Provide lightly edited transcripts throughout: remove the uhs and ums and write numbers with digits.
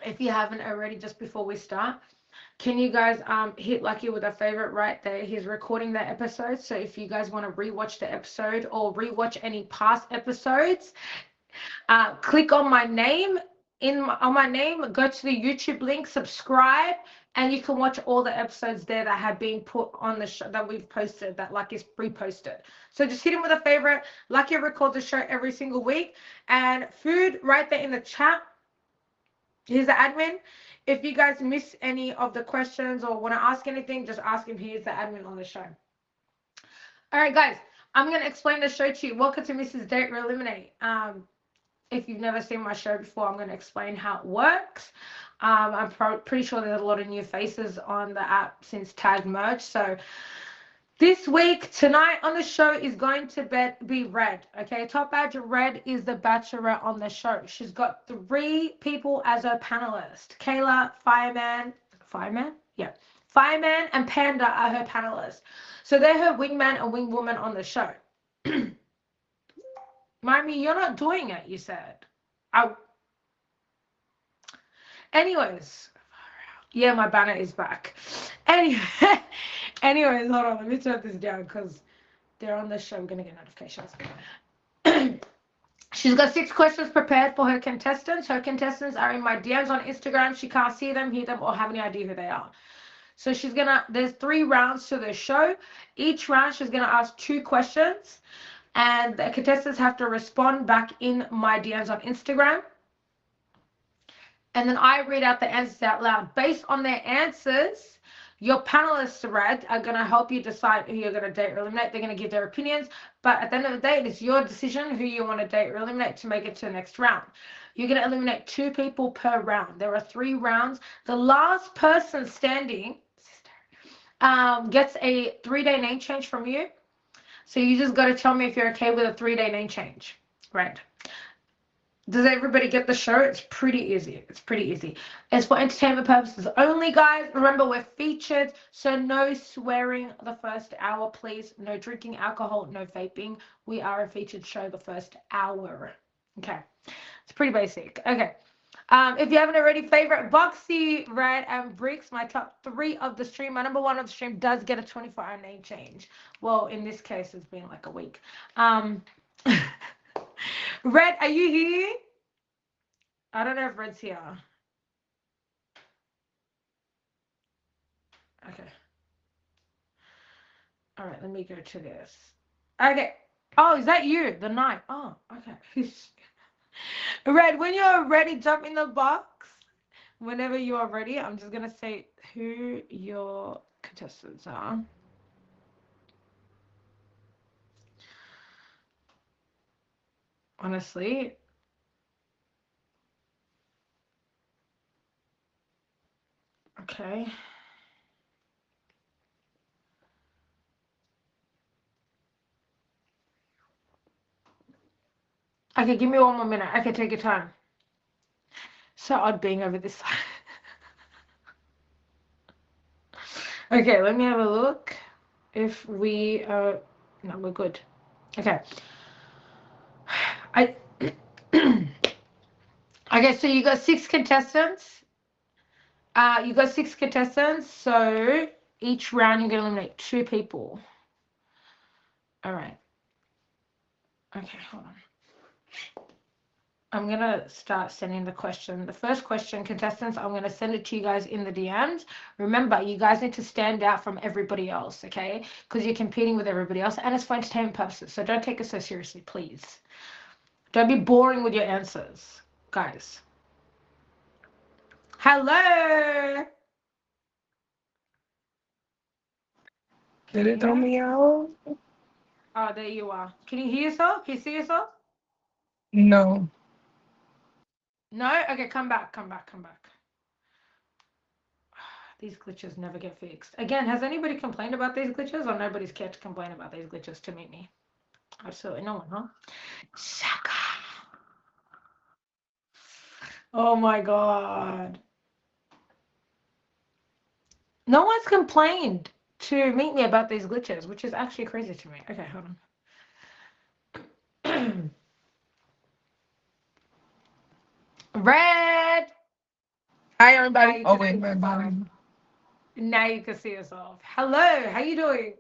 if you haven't already, just before we start, can you guys hit Lucky with a favorite right there? He's recording that episode, so if you guys want to rewatch the episode or rewatch any past episodes, click on my name on my name, go to the YouTube link, subscribe, and you can watch all the episodes there that have been put on the show that we've posted, that Lucky's reposted. So just hit him with a favorite. Lucky records the show every single week. And food right there in the chat. He's the admin. If you guys miss any of the questions or want to ask anything, just ask him. He is the admin on the show. All right, guys, I'm going to explain the show to you. Welcome to Mrs. Date Eliminate. If you've never seen my show before, I'm going to explain how it works. I'm pretty sure there's a lot of new faces on the app since Tag merged. So this week, tonight on the show is going to be Red. Okay, Top Badge Red is the bachelorette on the show. She's got 3 people as her panelist. Kayla, Fireman, yeah. Fireman and Panda are her panelists. So they're her wingman and wingwoman on the show. Mommy, you're not doing it, you said. Anyways, yeah, my banner is back. Anyways, hold on, let me turn this down because they're on the show. I'm going to get notifications. She's got 6 questions prepared for her contestants. Her contestants are in my DMs on Instagram. She can't see them, hear them, or have any idea who they are. So there's 3 rounds to the show. Each round, she's going to ask 2 questions. And the contestants have to respond back in my DMs on Instagram. And then I read out the answers out loud. Based on their answers, your panelists, Red, are going to help you decide who you're going to date or eliminate. They're going to give their opinions. But at the end of the day, it is your decision who you want to date or eliminate to make it to the next round. You're going to eliminate 2 people per round. There are 3 rounds. The last person standing gets a 3-day name change from you. So you just got to tell me if you're okay with a 3-day name change. Right. Does everybody get the show? It's pretty easy. It's pretty easy. It's for entertainment purposes only, guys. Remember, we're featured, so no swearing the first hour, please. No drinking alcohol, no vaping. We are a featured show the first hour. Okay. It's pretty basic. Okay. If you haven't already, favorite Boxy, Red, and Bricks, my top 3 of the stream. My number 1 of the stream does get a 24-hour name change. Well, in this case, it's been like a week. Red, are you here? I don't know if Red's here. Okay. All right, let me go to this. Okay. Oh, is that you? The night. Oh, okay. Red, when you're ready, jump in the box. Whenever you are ready, I'm just going to say who your contestants are. Honestly. Okay. Okay, give me 1 more minute. Okay, take your time. So odd being over this side. Okay, let me have a look. If we are... No, we're good. Okay. Okay, so you got 6 contestants. You got 6 contestants, so each round you're going to eliminate 2 people. All right. Okay, hold on. I'm going to start sending the question. The first question, contestants, I'm going to send it to you guys in the DMs. Remember, you guys need to stand out from everybody else, okay? Because you're competing with everybody else, and it's for entertainment purposes, so don't take it so seriously, please. Don't be boring with your answers, guys. Hello? Did it throw me out? Oh, there you are. Can you hear yourself? Can you see yourself? No. No? Okay, come back. These glitches never get fixed. Again, has anybody complained about these glitches, or nobody's cared to complain about these glitches to meet me? Absolutely no one, huh? Shaka. Oh my god. No one's complained to meet me about these glitches, which is actually crazy to me. Okay, hold on. Red! Hi, Now everybody. you Oh, can see wait, my yourself. body. Now you can see yourself. Hello, how you doing?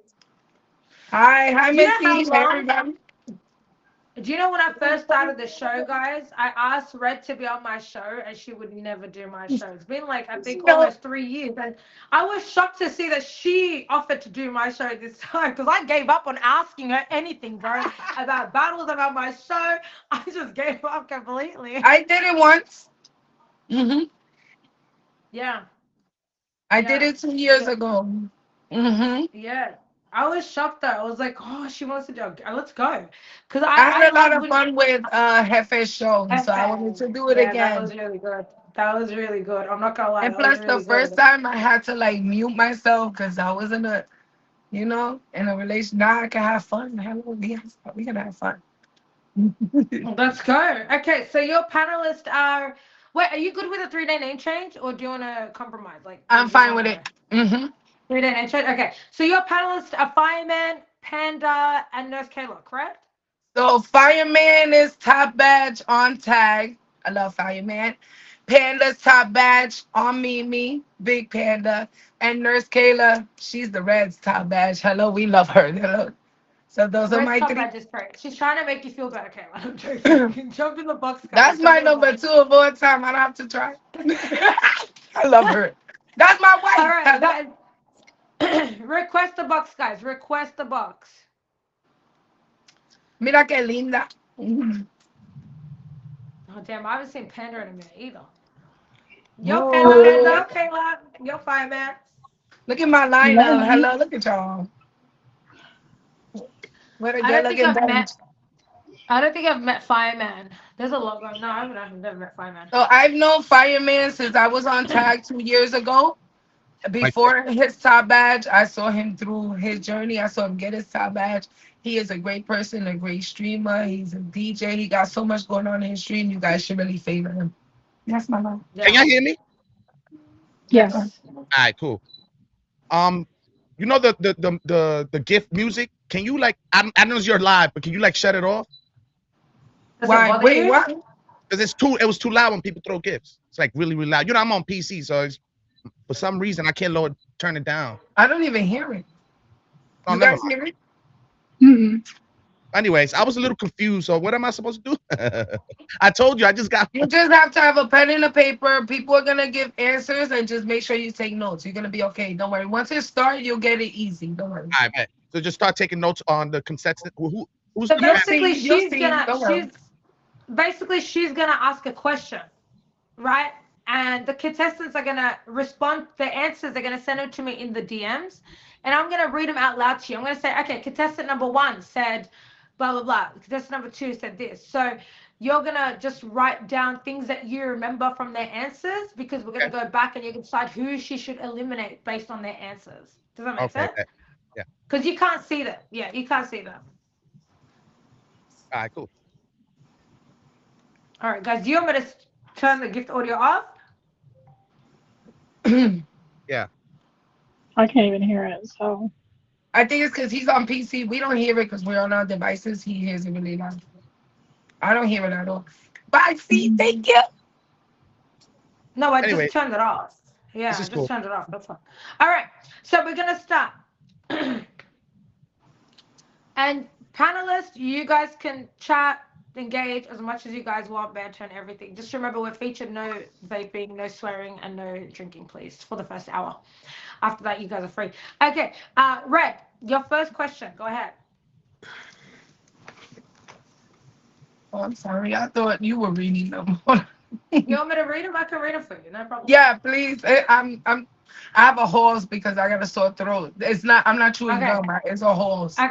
Hi, hi, Do you know how Missy. Hey, long? everybody. Do you know when I first started the show, guys? I asked Red to be on my show, and she would never do my show. It's been like I think No, almost 3 years, and I was shocked to see that she offered to do my show this time because I gave up on asking her anything, bro, about battles about my show. I just gave up completely. I did it once. Hmm Yeah, I did yeah, it 2 years yeah, ago. Hmm yeah. I was shocked though. I was like, oh, she wants to do. Let's go, because I I had a lot love of when fun with Hefe's show, so I wanted FM. to do it Yeah, that again. was really good. That was really good. I'm not gonna lie, And that was plus, the really first good. time I had to like mute myself because I was in a relation. Now I can have fun. Hello, we can have fun. Let's go. Okay, so your panelists are. Wait, are you good with a 3-day name change, or do you want to compromise? Like, I'm do you fine want with to it. Hmm 3-day name change? Okay, so your panelists are Fireman, Panda, and Nurse Kayla, correct? So Fireman is top badge on tag. I love Fireman. Panda's top badge on Mimi, Big Panda. And Nurse Kayla, she's the Reds top badge. Hello, we love her. Hello. So those are Red's my top three. badge is great. She's trying to make you feel better, Kayla. I'm joking. Jump in the box, guys. That's Jump my in the number box. two of all time. I don't have to try. I love her. That's my All wife. right, Hello. guys. Request the box, guys. Request the box. Mira qué linda. Oh damn, I haven't seen Panda in a minute either. Yo, Panda, Whoa. Panda, Kayla. Yo, Fireman. Look at my lineup. Hello. Hello, look at y'all. What a I good don't think looking I've bunch. met. I don't think I've met Fireman. There's a logo. No, I haven't. I've never met Fireman. So I've known Fireman since I was on tag 2 years ago. Right there. Before his top badge, I saw him through his journey. I saw him get his top badge. He is a great person, a great streamer. He's a DJ. He got so much going on in his stream. You guys should really favor him. That's my mom. Can Yeah. y'all hear me? Yes. Yes. All right, cool. Um, you know the gift music. Can you like? I know you're live, but can you like shut it off? Does it Why? bother Wait, you? what? Because it's too. It was too loud when people throw gifts. It's like really, really loud. You know, I'm on PC, so it's, for some reason I can't lower turn it down. I don't even hear it. Oh, You never guys mind. hear it? Mm-mm. Anyways, I was a little confused. So what am I supposed to do? I told you I just got. You just have to have a pen and a paper. People are gonna give answers and just make sure you take notes. You're gonna be okay. Don't worry. Once it starts, you'll get it easy. Don't worry. I bet. So just start taking notes on the contestant. Who's So the You'll panel? basically, see. You'll see. Don't worry. she's gonna ask a question, right? And the contestants are gonna respond. The answers are gonna send them to me in the DMs, and I'm gonna read them out loud to you. I'm gonna say, okay, contestant number one said, blah blah blah. Contestant number two said this. So you're gonna just write down things that you remember from their answers because we're gonna Okay. go back and you can decide who she should eliminate based on their answers. Does that make Okay. sense? Bet. Yeah. Because you can't see them. Yeah, you can't see them. All right. Cool. All right, guys. Do you want me to turn the gift audio off? Yeah. I can't even hear it. So I think it's because he's on PC. We don't hear it because we're on our devices. He hears it really loud. I don't hear it at all. But I see. mm, Thank you. No, I Anyway, just turned it off. this Yeah, I is just cool. turned it off. That's fine. All right, so we're gonna start. And panelists, you guys can chat, engage as much as you guys want, banter and everything. Just remember, we're featured no vaping, no swearing, and no drinking, please, for the first hour. After that, you guys are free. Okay, Red, your first question. Go ahead. Oh, I'm sorry. I thought you were reading them. You want me to read them? I can read them for you. No problem. Yeah, please. I have a horse because I got a sore throat. It's not. I'm not chewing Okay. gum. It's a horse.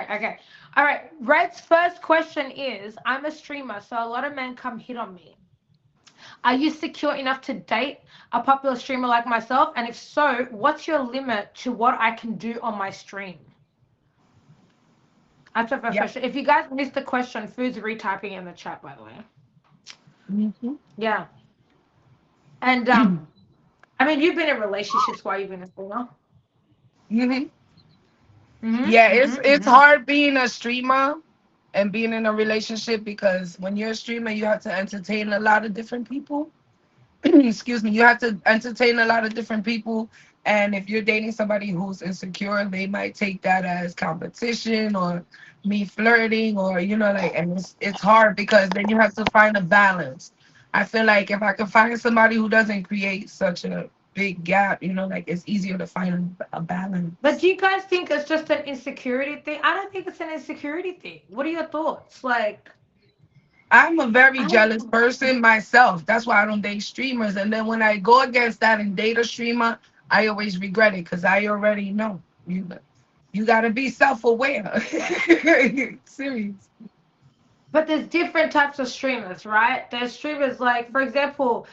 Okay. All right. Red's first question is, I'm a streamer, so a lot of men come hit on me. Are you secure enough to date a popular streamer like myself? And if so, what's your limit to what I can do on my stream? That's the first Yeah. question. If you guys missed the question, Food's retyping in the chat, by the way. hmm Yeah. And I mean, you've been in relationships while you've been a streamer. hmm Mm-hmm. Yeah, it's Mm-hmm. hard being a streamer and being in a relationship because when you're a streamer, you have to entertain a lot of different people. excuse me, you have to entertain a lot of different people. And if you're dating somebody who's insecure, they might take that as competition or me flirting, or like, and it's hard because then you have to find a balance. I feel like if I can find somebody who doesn't create such a big gap, like it's easier to find a But balance. do you guys think it's just an insecurity thing? I don't think it's an insecurity thing. What are your thoughts? Like, I'm a very I don't jealous know. person myself. That's why I don't date streamers. And then when I go against that and date a streamer, I always regret it because I already know you got to be self-aware. Serious. But there's different types of streamers, right? There's streamers like, for example,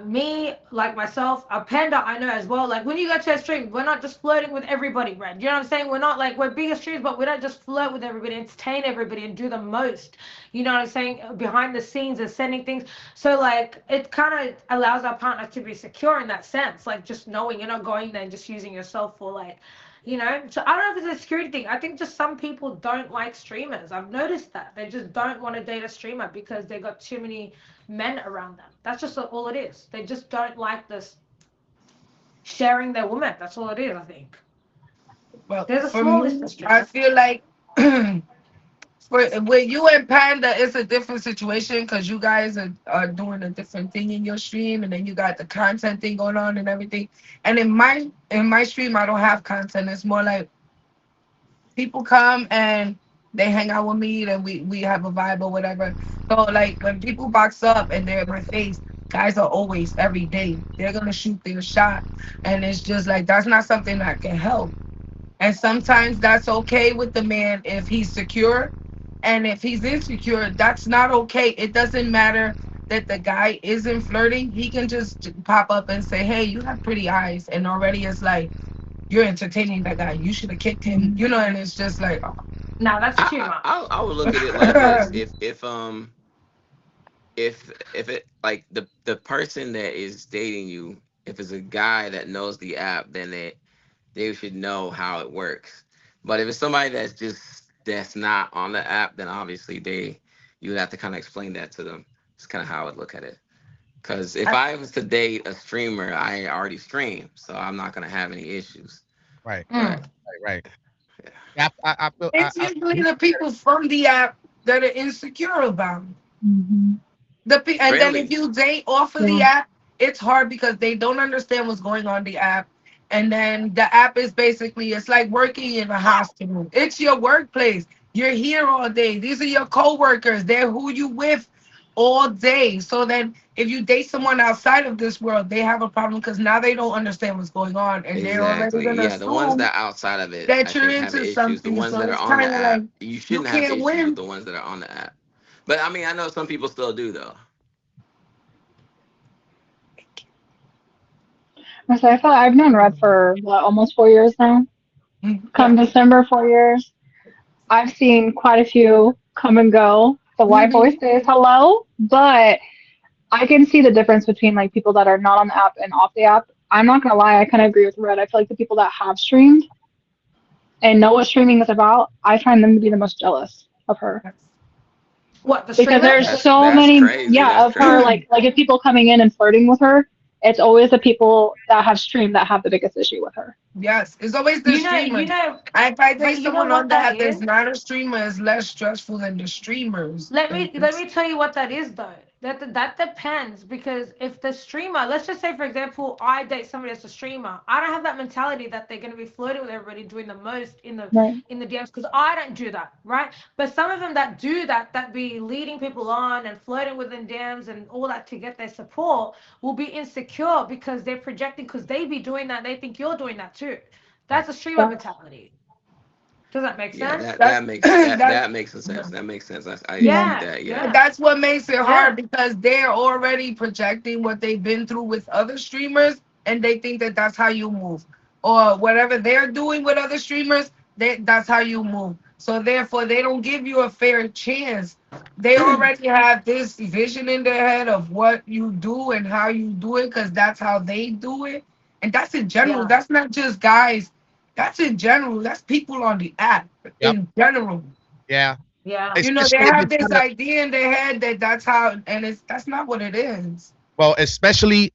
me, like myself, a Panda, I know as well. Like when you go to a stream, we're not just flirting with everybody, right? You know what I'm saying? We're not like we're bigger streamers, but we don't just flirt with everybody, entertain everybody, and do the most. You know what I'm saying? Behind the scenes and sending things. So like it kind of allows our partner to be secure in that sense, like just knowing you're not going there and just using yourself for like so I don't know if it's a security thing. I think just some people don't like streamers. I've noticed that. They just don't want to date a streamer because they got too many men around them. That's just all it is. They just don't like this sharing their woman. That's all it is, I think. Well, There's a for small list of me, I streamers. feel like with you and Panda, it's a different situation because you guys are doing a different thing in your stream, and then you got the content thing going on and everything. And in my stream, I don't have content. It's more like people come and they hang out with me, and we have a vibe or whatever. So like when people box up and they're in my face, guys are always every day they're gonna shoot their shot, and it's just like that's not something I can help. And sometimes that's okay with the man if he's secure. And if he's insecure, that's not okay. It doesn't matter that the guy isn't flirting. He can just pop up and say, "Hey, you have pretty eyes." And already it's like, you're entertaining that guy. You should have kicked him, and it's just like, Now that's too I much. would look at it like this. If it like the person that is dating you, if it's a guy that knows the app, then they should know how it works. But if it's somebody that's not on the app, then obviously you would have to kind of explain that to them. It's kind of how I would look at it. Because if I, I was to date a streamer, I already stream, so I'm not gonna have any issues. Right, But Mm. right. yeah, Yeah, I feel it's usually the people from the app that are insecure about it. Hmm. And then if really, you date off of the Yeah. app, it's hard because they don't understand what's going on the app. And then the app is basically it's like working in a hospital. It's your workplace. You're here all day. These are your coworkers. They're who you with all day. So then if you date someone outside of this world, they have a problem because now they don't understand what's going on, and they're already exactly. gonna Yeah, the ones assume that outside of it, that I you're think have into issues. The something. ones So that are it's on the kind of like app, you you shouldn't have can't issues with win. the ones that are on the app. But I mean, I know some people still do though. So I feel like I've known Red for what, almost 4 years now. Yeah. Come December, 4 years. I've seen quite a few come and go. The wife always Mhm. says hello, but I can see the difference between like people that are not on the app and off the app. I'm not gonna lie, I kind of agree with Red. I feel like the people that have streamed and know what streaming is about, I find them to be the most jealous of her What, the because there's streamers? so That's many, crazy. yeah, That's of her. crazy. Like if people coming in and flirting with her, it's always the people that have streamed that have the biggest issue with her. Yes, it's always the You know, you streamers. know, If I date but you know someone on what that that that's is? not a streamer, it's less stressful than the streamers. Let me tell you what that is though. That depends because if the streamer, let's just say for example, I date somebody that's a streamer, I don't have that mentality that they're going to be flirting with everybody, doing the most Right. in the DMs because I don't do that, right? But some of them that do that, that be leading people on and flirting with in DMs and all that to get their support, will be insecure because they're projecting because they be doing that, they think you're doing that too. right. That's a streamer Facts. mentality. Does that make Yeah, sense? that That's that makes that that's that makes sense. That makes sense. I see Yeah. Yeah, that. Yeah. yeah, that's what makes it yeah. hard because they're already projecting what they've been through with other streamers, and they think that that's how you move, or whatever they're doing with other streamers. That's how you move. So therefore, they don't give you a fair chance. They already have this vision in their head of what you do and how you do it because that's how they do it, and that's in general. Yeah, That's not just guys. That's in general. That's people on the app Yep. in general. Yeah. yeah. They Especially if have it's this kind of idea in their head that that's how, and that's not what it is. Well, especially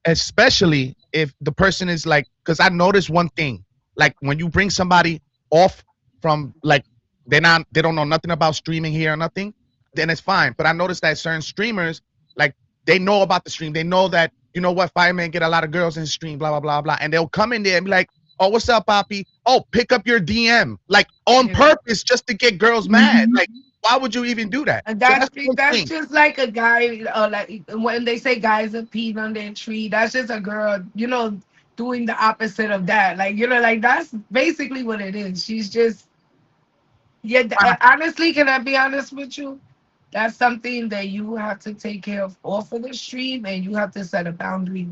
if the person is like, because I noticed one thing, like when you bring somebody off from like they don't know nothing about streaming here or nothing, then it's fine. But I noticed that certain streamers, like they know about the stream, they know that you know what, Fireman get a lot of girls in the stream, blah blah blah blah, and they'll come in there and be like, oh, what's up, Poppy? Oh, pick up your DM, like on Yeah. purpose just to get girls mad. Like, why would you even do that? And So that's that's one that's thing. just like a guy, like when they say guys are peeing on their tree. That's just a girl, doing the opposite of that. Like like that's basically what it is. She's just yeah. Honestly, can I be honest with you? That's something that you have to take care of off of the stream, and you have to set a boundary.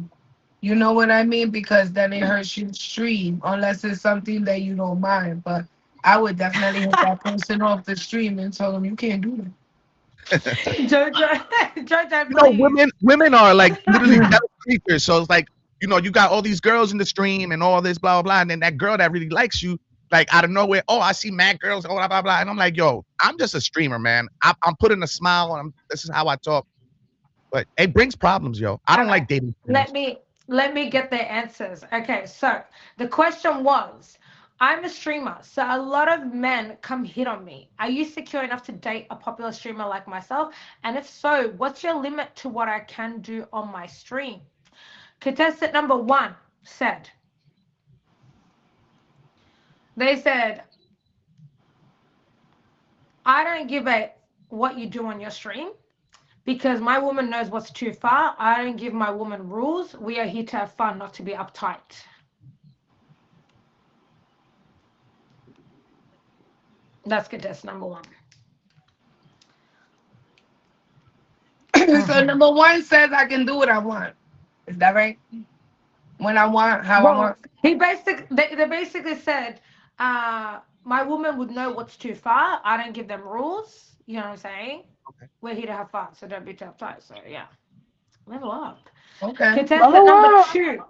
You know what I mean? Because then it hurts your stream, unless it's something that you don't mind. But I would definitely hit that person off the stream and tell them you can't do that. Jojo, Jojo, You know, please. women are like literally devil creatures. So it's like, you know, you got all these girls in the stream and all this blah blah blah, and then that girl that really likes you, like out of nowhere, oh, I see mad girls, oh blah blah blah, and I'm like, yo, I'm just a streamer, man. I'm putting a smile, and this is how I talk, but it brings problems, yo. I All don't right. like dating Let streamers. me let me get the answers. Okay, so the question was, I'm a streamer, so a lot of men come hit on me. Are you secure enough to date a popular streamer like myself? And if so, what's your limit to what I can do on my stream? Contestant number one said, they said, I don't give a what you do on your stream because my woman knows what's too far. I don't give my woman rules. We are here to have fun, not to be uptight. That's contestant number one. So number one says I can do what I want. Is that right? When I want, how I Well, want. they basically said, my woman would know what's too far. I don't give them rules. You know what I'm saying? Okay. We're here to have fun, so don't be too uptight. So yeah, level up. Okay. Contestant Level number up. two.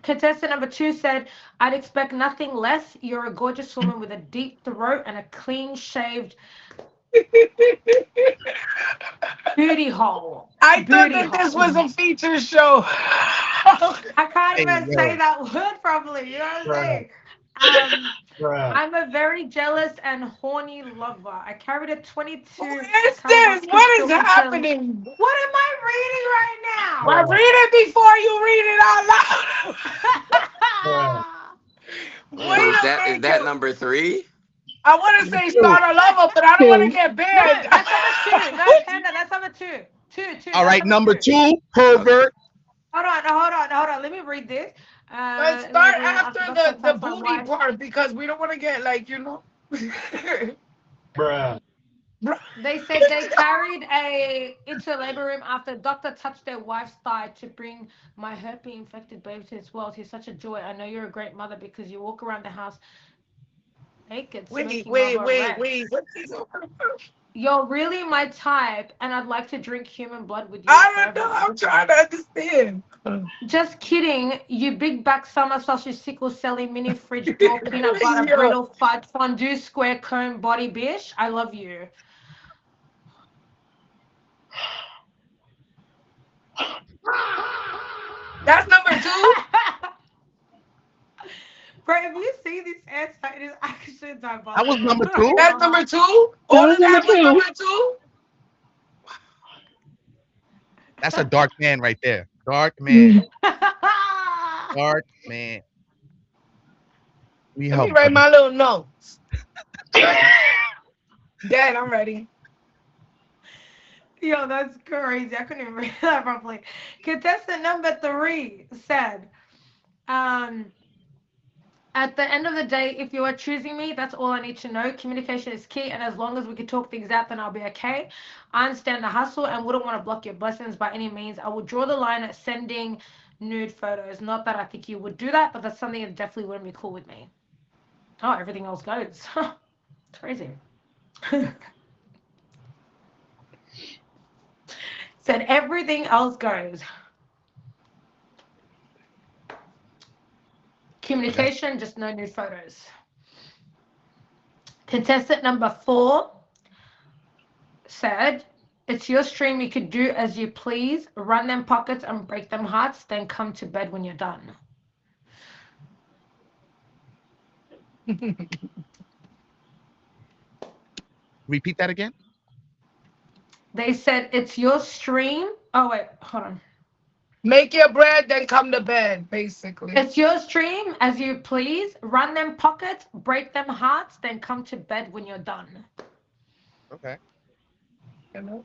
Contestant number two said, I'd expect nothing less. You're a gorgeous woman with a deep throat and a clean shaved booty hole. I thought Booty that this hole. was a feature show. I can't Hey, even say yo, that word properly. You know what I'm Bruh, saying? Um, bruh. I'm a very jealous and horny lover. I carried a Who 22 is caliber this? What is pistol until. happening? What am I reading right Well, Bruh, read it before you read it out loud. bruh. Wait Is a that minute. number three? I want to number say two. start a lover, but I don't want to Two. get No, banned. that's number two. No, Panda, that's number two. Two, All that's right, number number two. two, Okay. pervert. Hold on. Let me read this. But In the start room after after Dr. the touched my booty wife. part because we don't want to get Bruh. Bruh. They said they carried a into labor room after doctor touched their wife's thigh to bring my herpes infected baby to this world. He's such a joy. I know you're a great mother because you walk around the house naked, Wait, smoking wait, Marlboro wait, Red. wait. What's this over? You're really my type, and I'd like to drink human blood with you I don't know. forever. I'm trying to understand. Just kidding, you big back summer sausage sickle selling mini fridge door peanut butter Yo, brittle fudge fondue square cone body bish. I love you. that's number two. Bro, if you see this answer, it is actually That was diabolical. number two. That's number two. That All was of that number was two. number two. That's a dark man right there. Dark man. Mm. Dark man. We Let me help, write brother. my little notes. Dad, I'm ready. Yo, that's crazy. I couldn't even read that properly. Contestant number three said, um, at the end of the day, if you are choosing me, that's all I need to know. Communication is key, and as long as we can talk things out, then I'll be okay. I understand the hustle and wouldn't want to block your blessings by any means. I would draw the line at sending nude photos. Not that I think you would do that, but that's something that definitely wouldn't be cool with me. Oh, everything else goes. It's crazy. Said everything else goes. Communication, just no nude photos. Contestant number four said, It's your stream. You could do as you please. Run them pockets and break them hearts. Then come to bed when you're done. Repeat that again. They said it's your stream. Oh wait, hold on. Make your bread, then come to bed, basically. It's your stream as you please. Run them pockets, break them hearts, then come to bed when you're done. Okay. You know?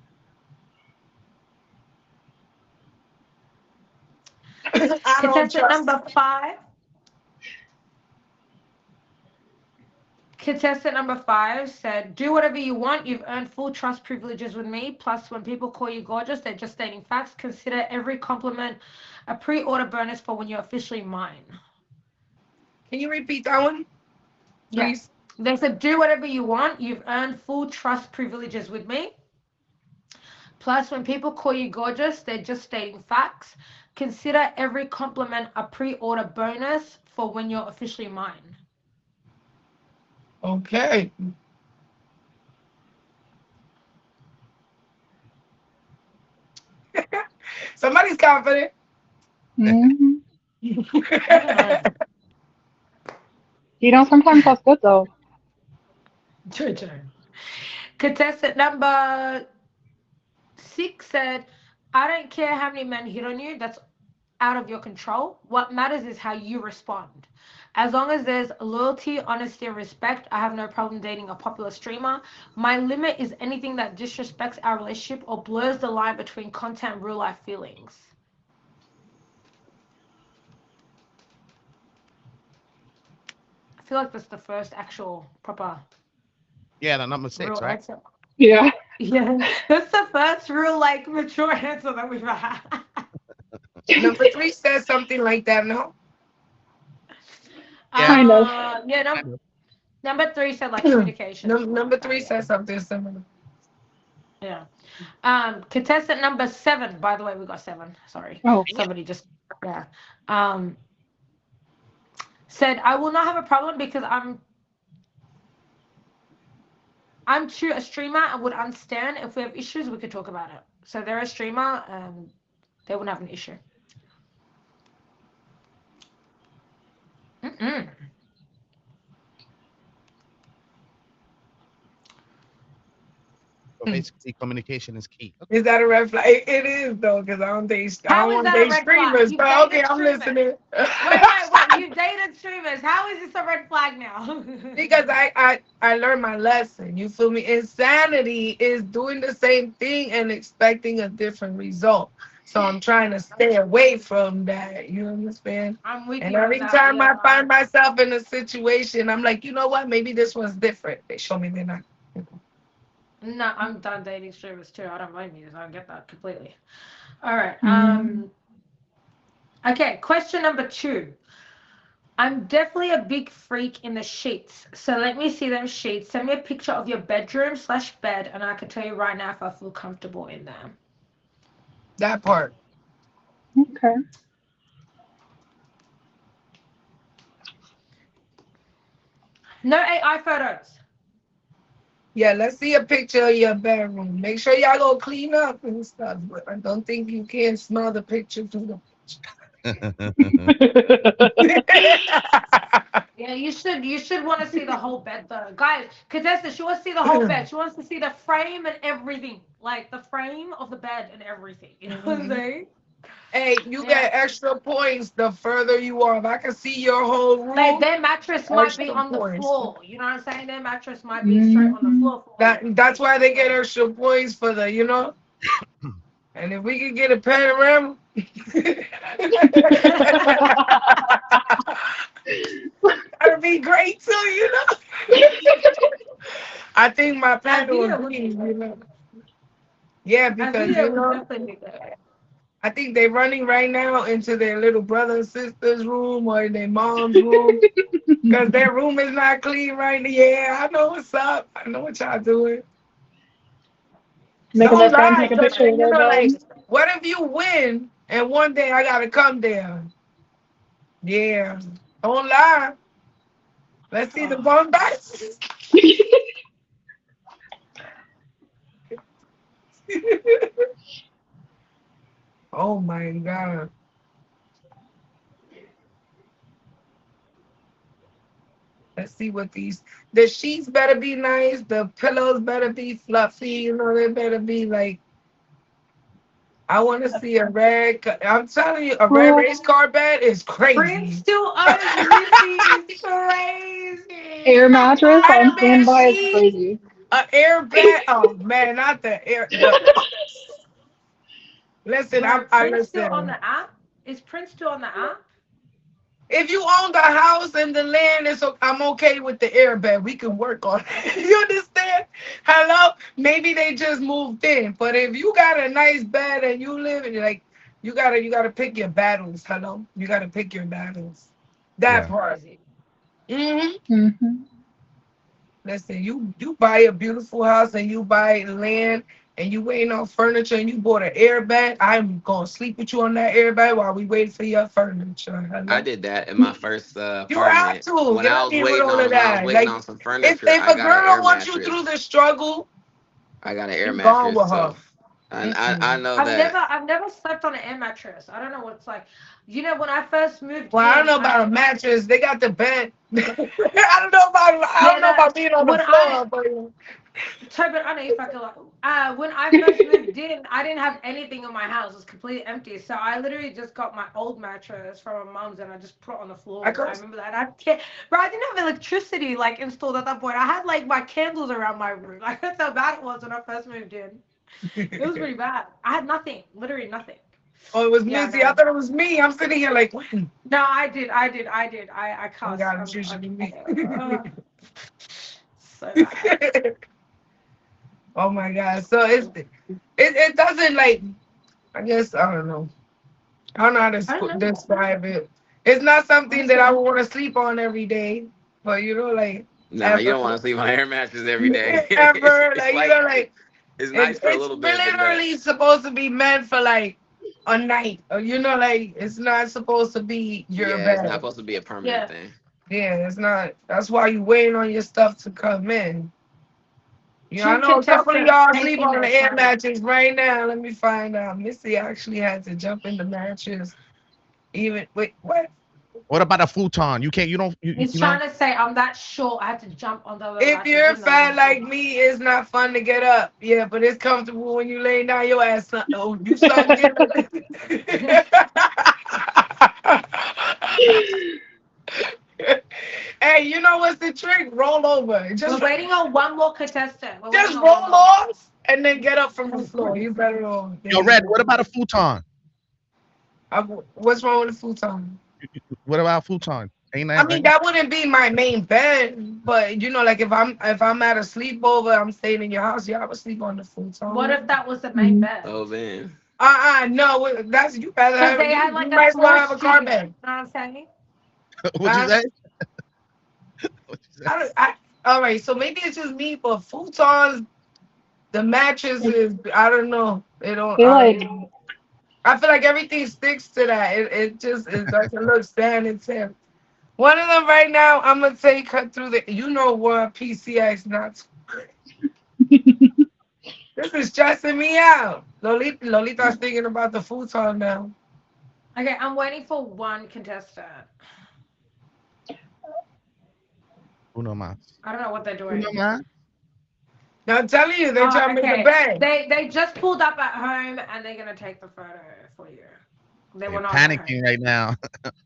I don't Contestant trust. number 5. Contestant number 5 said, do whatever you want. You've earned full trust privileges with me. Plus, when people call you gorgeous, they're just stating facts. Consider every compliment a pre-order bonus for when you're officially mine. Can you repeat that one, please? Yeah. They said, do whatever you want. You've earned full trust privileges with me. Plus, when people call you gorgeous, they're just stating facts. Consider every compliment a pre-order bonus for when you're officially mine. Okay. Somebody's confident. Mm-hmm. I don't know. You know, sometimes that's good though. Your turn. Contestant number 6 said, I don't care how many men hit on you. That's out of your control. What matters is how you respond. As long as there's loyalty, honesty, and respect, I have no problem dating a popular streamer. My limit is anything that disrespects our relationship or blurs the line between content and real life feelings. I feel like that's the first actual proper Yeah, the number 6, real right? answer. Yeah. Yeah, that's the first real like mature answer that we've had. Number 3 says something like that, no? Yeah. Kind of. Yeah, Kind of. number 3 said like communication. Number 3 says something similar. Yeah. Contestant number 7, by the way, we got 7. Sorry. Oh. Somebody just yeah. Said I will not have a problem because I'm too a streamer and would understand if we have issues we could talk about it. So they're a streamer and they wouldn't have an issue. Mm-mm. So basically, communication is key. Okay. Is that a red flag? It is though, because I don't How is want to that a date red flag? streamers. You've But okay, dated I'm streamers. listening. Wait. You dated streamers. How is this a red flag now? Because I learned my lesson. You feel me? Insanity is doing the same thing and expecting a different result. So I'm trying to stay away from that. You understand? I'm with And you on every that. time Yeah. I find myself in a situation, I'm like, you know what? Maybe this one's different. They show me they're not. No, I'm done dating streamers too. I don't blame you. I get that completely. All right. Mm. Okay. Question number 2. I'm definitely a big freak in the sheets. So let me see them sheets. Send me a picture of your bedroom/bed, and I can tell you right now if I feel comfortable in there. That part. Okay. No AI photos. Yeah, let's see a picture of your bedroom. Make sure y'all go clean up and stuff. But I don't think you can smell the picture through the Yeah, you should want to see the whole bed though. Guys, Contessa, she wants to see the whole bed. She wants to see the frame and everything. Like the frame of the bed and everything. You know what I'm saying? Hey, you Yeah. get extra points the further you are. If I can see your whole Like room, their mattress might be extra on the points. floor. You know what I'm saying? Their mattress might be straight on the Mm-hmm. floor for you. That's why they get extra points for the, you know. And if we could get a panorama, that'd be great too, you know. I think my panel Avia would agrees, be you good. know. Yeah, because Avia you would know, definitely be good. I think they're running right now into their little brother and sister's room or their mom's room because their room is not clean right now. Yeah, I know what's up. I know what y'all doing. Making their Don't friends lie, take a because picture of you their know, like, bed. what if you win and one day I gotta come there? Yeah, don't lie. Let's see the Oh, bombast. Oh my god. Let's see what these. The sheets better be nice. The pillows better be fluffy. You know, they better be like. I want to see a red. I'm telling you, a red Well, race car bed is Prince crazy. still owns Missy. It's crazy. air mattress on Spider-Man standby is sheets, crazy. an air bed. Oh man, not the air. Listen, Bro, I Prince still on listen. the app? Is Prince still on the app? If you own the house and the land, I'm okay with the airbag. We can work on it. You understand? Hello? Maybe they just moved in. But if you got a nice bed and you live in like you gotta pick your battles. Hello? You gotta pick your battles. That Yeah. part. Crazy. Hmm. Hmm. Listen, you buy a beautiful house and you buy land and you waiting on furniture and you bought an airbag. I'm gonna sleep with you on that airbag while we wait for your furniture. I Hello? did that in my first You have apartment. to When get I out was here with waiting all of on when I was that. waiting Like, on some if furniture, if I a got an girl air wants you through mattress. the struggle, I got an air you gone mattress. with So her. and I Mm-mm. know I've that. never I've never slept on an air mattress. I don't know what it's like. You know, when I first moved Well, I don't in, know about a I mattress. They got the bed. I don't yeah, know that about being on the when I floor, but Tobin, I know you fucking like when I first moved in, I didn't have anything in my house. It was completely empty. So I literally just got my old mattress from my mom's and I just put it on the I floor. I could. remember that. I can't, bro, I didn't have electricity like installed at that point. I had like my candles around my room. Like that's how bad it was when I first moved in. It was pretty bad. I had nothing, literally nothing. Oh, it was Yeah, Missy. I no. thought it was me. I'm sitting here like, when? No, I did. I Oh cussed. God, it's usually me. So bad. Oh my God. So it doesn't like. I guess I don't know. I don't know how to I don't know. describe it. It's not something that I Honestly. would want to sleep on every day, but like Nah, you ever, don't want to sleep on air mattress every day. ever, It's like like like it's nice for a it's little bit, but no. literally supposed to be meant for like a night, or like it's not supposed to be your Yeah, it's not bed. supposed to be a permanent Yeah. thing. Yeah, it's not. That's why you waiting on your stuff to come in. I Two know a couple of contestants y'all sleep taking on their the air turn. mattress right now. Let me find out. Missy actually had to jump in the mattress. Even wait, what? What about a futon? You can't. You don't. He's You know. trying to say I'm that short. I had to jump on the other If mattress, you're even though fat there's like no. me, it's not fun to get up. Yeah, but it's comfortable when you lay down your ass. Oh, you sunk in. Hey, you know what's the trick? Roll over. We're waiting on one more contestant. We're waiting Just on roll one more. off and then get up from the floor. You better off. Yo, Red. What about a futon? What's wrong with the futon? What about futon? Ain't I that mean, like? that wouldn't be my main bed, but like if I'm at a sleepover, I'm staying in your house. Yeah, I would sleep on the What if futon. that was the main bed? Oh man, No, that's you rather Because have they you, had you like a might as well small have a car studio. You bed. know what I'm saying? What you Uh, say? What you say? all right, so maybe it's just me, but futons, the mattresses, I don't know. They don't. They I like don't know. I feel like everything sticks to that. It doesn't look sanitary. One of them right now, I'm gonna take her through what PCX not. This is stressing me out. Lolita's thinking about the futon now. Okay, I'm waiting for one contestant. Uno más. I don't know what they're Uno doing. más. Now I'm telling you, they're Oh, trying to make the okay. bed. They just pulled up at home and they're gonna take the photo for you. They They're were not at panicking home. right now.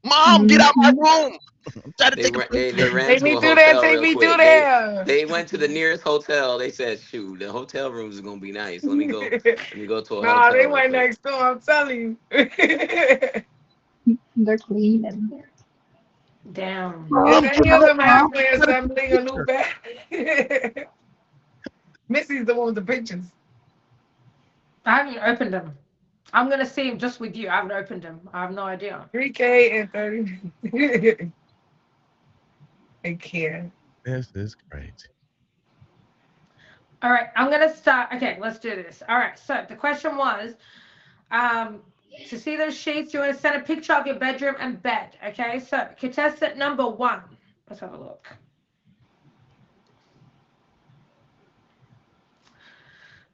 Mom, get out my mhm. room. I'm trying to they take a ran they, they picture. ran Take to me a through there. hotel Take real me through quick. there. They went to the nearest hotel. They said, "Shoot, the hotel rooms is gonna be nice. Let me go. Let me go to a Nah, hotel they real went quick." next door. I'm telling you. They're cleaning. Damn. Is Well, any of them halfway assembling a new bed? Missy's the one with the pictures. I haven't opened them. I'm gonna see him just with you. I haven't opened them. I have no idea. 3K and 30. I can't. This is crazy. All right, I'm gonna start. Okay, let's do this. All right. So the question was, um, to see those sheets, you want to send a picture of your bedroom and bed. Okay. So contestant number one. Let's have a look.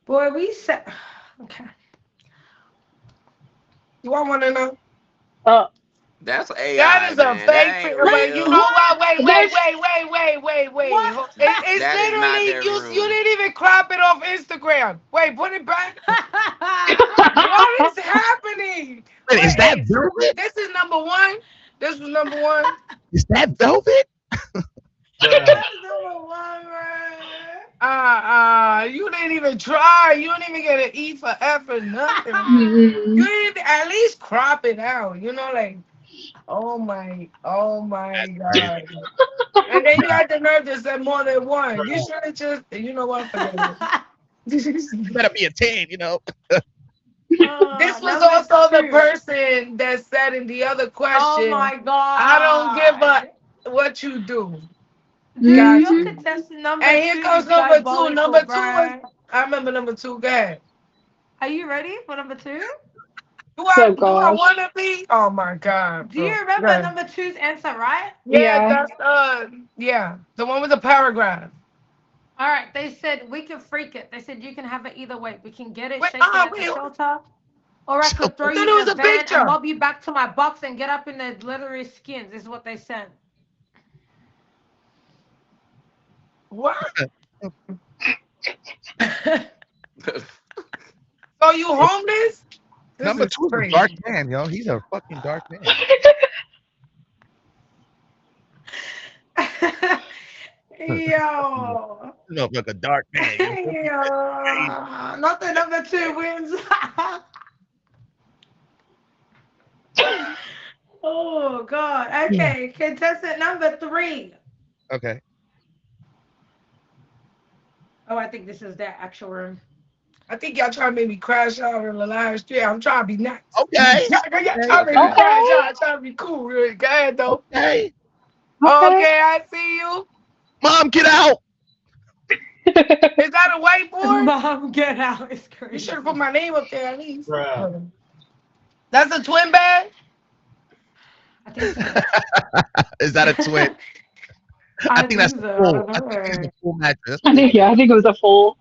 Boy, we said. Okay. You want to know? Oh, That's That AI, is a man. fake. That ain't But you real. know What? what? Wait, wait, there's wait, wait, wait, wait, wait. What? It's That is not literally their you. room. Didn't even crop it off Instagram. Wait, put it back. What is happening? Wait, is that Wait, velvet? this is number one. This was number one. Is that velvet? That's number one, bro. You didn't even try. You didn't even get an E for effort, nothing. You mm-mm. didn't at least crop it out. Like, oh my God. And then you had the nerve to say more than one. You should have just, you know what? Forget it. You better be a 10, you know. This was Number also the two. person that said in the other Oh question, my I don't give God. a what you do. Dude, Got your Mhm. you. contestant number And here two comes is number two. diabolical, Number two was, bro. I remember number two. Go ahead. Are you ready for number two? Oh Do I gosh. want to be? Oh my God, Do you bro. Go remember ahead. number two's answer, right? Yeah, Yeah. that's yeah, the one with the paragraph. All right, they said we can freak it. They said you can have it either way. We can get it, Wait, shake it at the wait. shelter, or I could I throw thought you it in was a a van and picture. mob you back to my box and get up in the glittery skins, is what they said. What? So you homeless? This Number is two is a dark crazy. man, yo. He's a fucking dark man. Yo. You look like a dark man. You know? Yo. Not the number two wins. Oh, God. Okay, contestant number three. Okay. Oh, I think this is their actual room. I think y'all trying to make me crash out in the last year. I'm trying to be nice. Okay. Y'all Okay. trying to make me Okay. crash Okay. out. Trying to be cool. Really. Go ahead, though. Okay. Okay. Okay, I see you. Mom, get out. Is that a whiteboard? Mom, get out. It's You should have put crazy. my name up there at least. That's a twin bed? I think so. Is that a twin? I I think that's think a so. I full. don't I think it's know. a full mattress. That's I cool. think yeah, I think it was a full.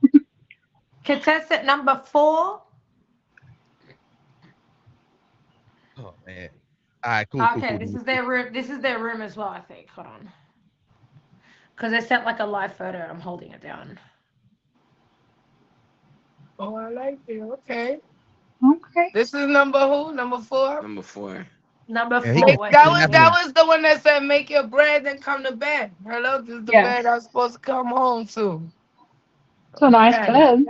Contestant number four. Oh man. All right. Cool. Cool. Okay, Cool. this Cool. is their room. This is their room as well, I think. Hold on. Because they sent like a live photo. I'm holding it down. Oh, I like it. Okay. Okay. This is number who? Number four? Number four. Number Yeah, he four, got Make, what he that he can was have that one. thinks. was the one that said make your bread and come to bed. Hello, this is the Yes. bed I'm supposed to come home to. It's a nice Okay. bed.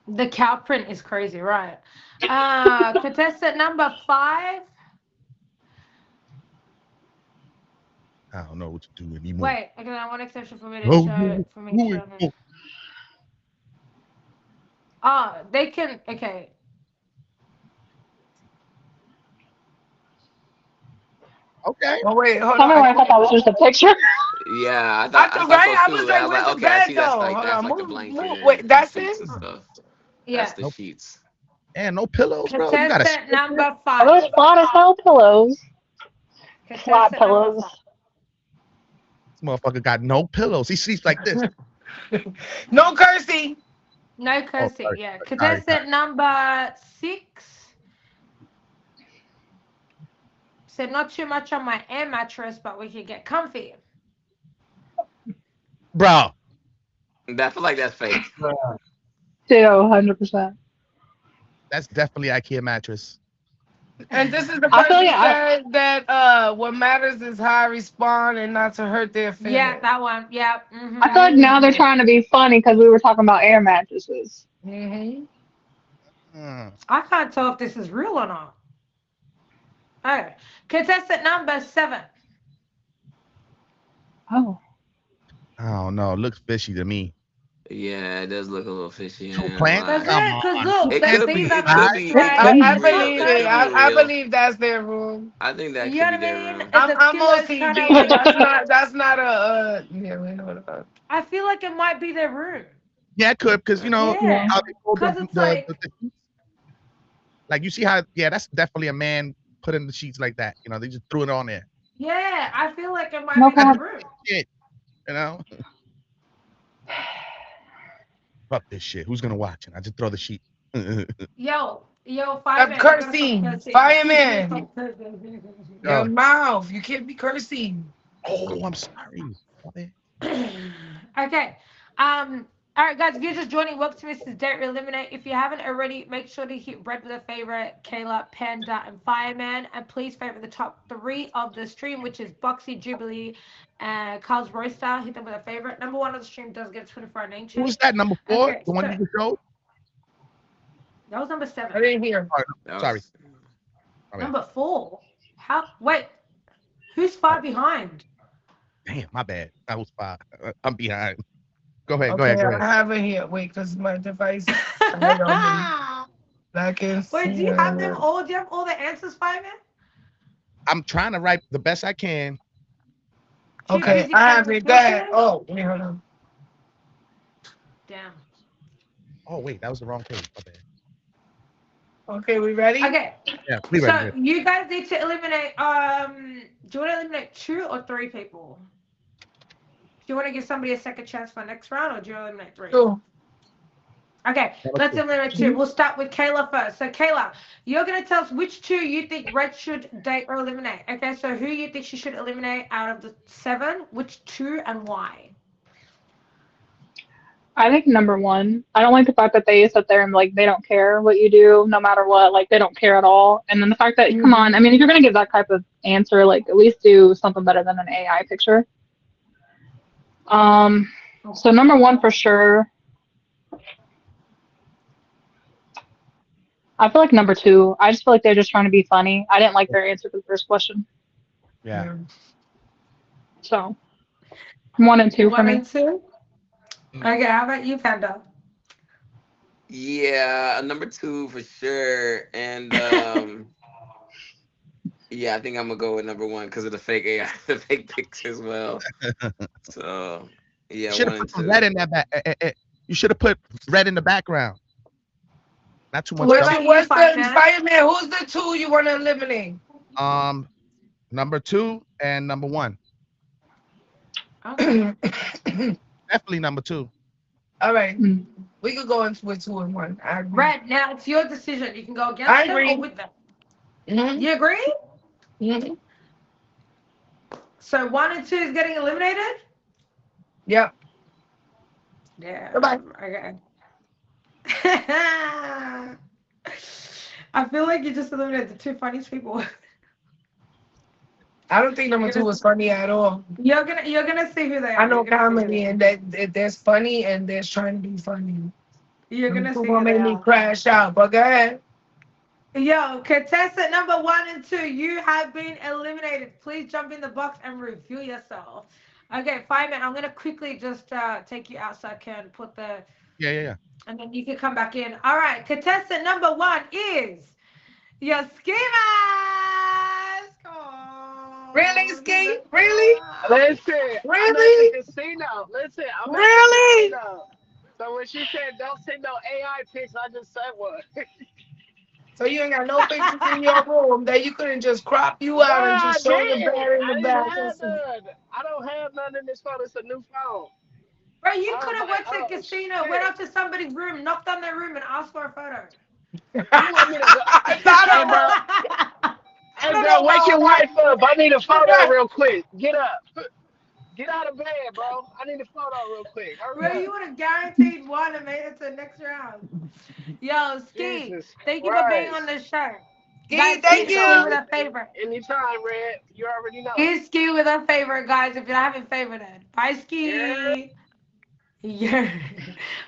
The cow print is crazy, right? Contestant number five. I don't know what to do anymore. Wait, okay, I want exception for me to Oh, show no. for me to No, show them. no. Oh, they can. Okay, Okay. Oh wait, hold Tell on. me why I thought that was just a picture. Yeah, I I thought thought right. so I was too. I like, was where's like, the okay, I bed see. though? Hold That's on, like the move. blanket Wait, and that's sheets it. and stuff. That's yeah. the Nope. sheets. And no pillows, bro. You got to Contestant split it. number Are five. those flat as hell pillows? Flat Contestant number pillows. five. This motherfucker got no pillows. He sleeps like this. No cursing. No Oh, cursing. sorry. Yeah. Sorry. Sorry. Contestant number six. Said not too much on my air mattress, but we can get comfy. Bro, I feel like that's fake. Dude, 100%. that's definitely IKEA mattress. And this is the I feel person like said that what matters is how I respond and not to hurt their Yeah, feelings. that one. Yeah. I feel like now they're trying to be funny because we were talking about air mattresses. Mm-hmm. Hmm. I can't tell if this is real or not. Okay. Contestant number seven. Oh. I don't know. It looks fishy to me. Yeah, it does look a little fishy. I Two ain't gonna plants? Does lie. Come it? Because on. look, Two It that plants could in be. these the are It sky? could not be. It straight. could be I It's not real. believe It it. could be curtains. I real. believe that's their room. I think that You could know be what I their mean? room. Is I'm the I'm pillows kind of OCD. like That's not a we know what about. I feel like it might be their room. Yeah, it could, because you know Yeah. Yeah. how they fold Because it's like, the sheets? Like you see how, yeah, that's definitely a man putting the sheets like that. You know, they just threw it on there. yeah, I feel like it might be Okay. their room. Shit, you know? Fuck this shit. Who's gonna watch it? I just throw the sheet. Yo, Stop Fireman, you gotta stop cursing. cursing. You gotta Fireman. stop cursing. Your Oh, mouth. You can't be cursing. oh, I'm sorry. My bad. Okay. All right, guys, if you're just joining, welcome to Mrs. Date Eliminate. If you haven't already, make sure to hit red with a favorite, Kayla, Panda, and Fireman. And please favorite the top three of the stream, which is Boxy, Jubilee, and Carl's Roaster. Hit them with a favorite. Number one of the stream does get a 24-hour name Who was change. that? Number 4? Okay, The one so you just showed? that was number I 7. didn't hear. Oh, That sorry. was My bad. Number 4. How? Wait, who's Oh, 5 behind? damn, my bad. That was 5. I'm behind. Go ahead. Go Okay, ahead. Go I ahead. have it here. Wait, because my device died on me. I can Wait, see do you have them it. all? Do you have all the answers, Fireman? I'm trying to write the best I can. Too Okay, busy I playing have with it. Go ahead. filters? Oh, wait, hold on. Damn. Oh, wait, that was the wrong page. My bad. Okay, we ready? Okay, Yeah, we ready. so you guys need to eliminate. Do you want to eliminate 2 or 3 people? Do you want to give somebody a second chance for next round, or do you want to eliminate 3? Two. Okay, let's eliminate 2. We'll start with Kayla first. So Kayla, you're gonna tell us which 2 you think Red should date or eliminate. Okay, so who you think she should eliminate out of the 7? Which 2 and why? I think number one, I don't like the fact that they sit there and like they don't care what you do, no matter what. Like they don't care at all. And then the fact that, come on, I mean, if you're gonna give that type of answer, like at least do something better than an AI picture. So number one for sure. I feel like number 2. I just feel like they're just trying to be funny. I didn't like their answer to the first question. Yeah. So 1 and 2 for 1 me. and 2. Okay, how about you, Panda? yeah, number 2 for sure. And yeah, I think I'm gonna go with number 1 because of the fake AI, the fake pics as well. So yeah, Should 1 have and put some 2. red in that back. You should have put red in the background. Not too much What stuff. about you, What's the Fireman? Fireman? Who's the 2 you want to eliminate? Number 2 and number 1. Okay. Definitely number 2. All right, Mm. we could go into with 2 and 1. I agree. Red, now it's your decision. You can go I against them agree. or with them. Mm-hmm. You agree? Mm-hmm. So 1 and 2 is getting eliminated? Yep. Yeah. Goodbye. Okay. I feel like you just eliminated the 2 funniest people. I don't think number 2 was funny at all. You're gonna see who they are. I know You're gonna see who comedy they are. and that there's funny and there's trying to be funny. You're Number gonna 2 see gonna who they make me are. crash out. But go ahead. Yo, contestant number 1 and 2, you have been eliminated. Please jump in the box and review yourself. Okay, Fireman, I'm gonna quickly just take you out so I can put the, Yeah. and then you can come back in. All right, contestant number 1 is your schemas. Come on. Really, Ski? Really? Listen, I'm at Really? the casino. Listen, I'm at the Really? casino. So when she said don't send no AI pics, I just said what? So you ain't got no pictures in your room that you couldn't just crop you out and just show the bed in I the didn't back. have none. I don't have none in this phone. It's a new phone. Bro, you I could was have like, went to the oh casino, shit. went up to somebody's room, knocked on their room, and asked for a photo. You want me to go? I thought Hey, of bro. that. Hey, I don't bro, know wake your about wife up. I need a photo that. real quick. Get up. Get out of bed, bro. I need a photo real quick. Bro, Hurry you up. would have guaranteed one and made it to the next round. Yo, Ski, Jesus thank you for being on Christ. the show. Ski, Guys, thank here's Ski with you. a favorite. Anytime, Red. You already know. Here's Ski with a favorite, guys, if you haven't favorited. Bye, Yeah. Ski. Yeah.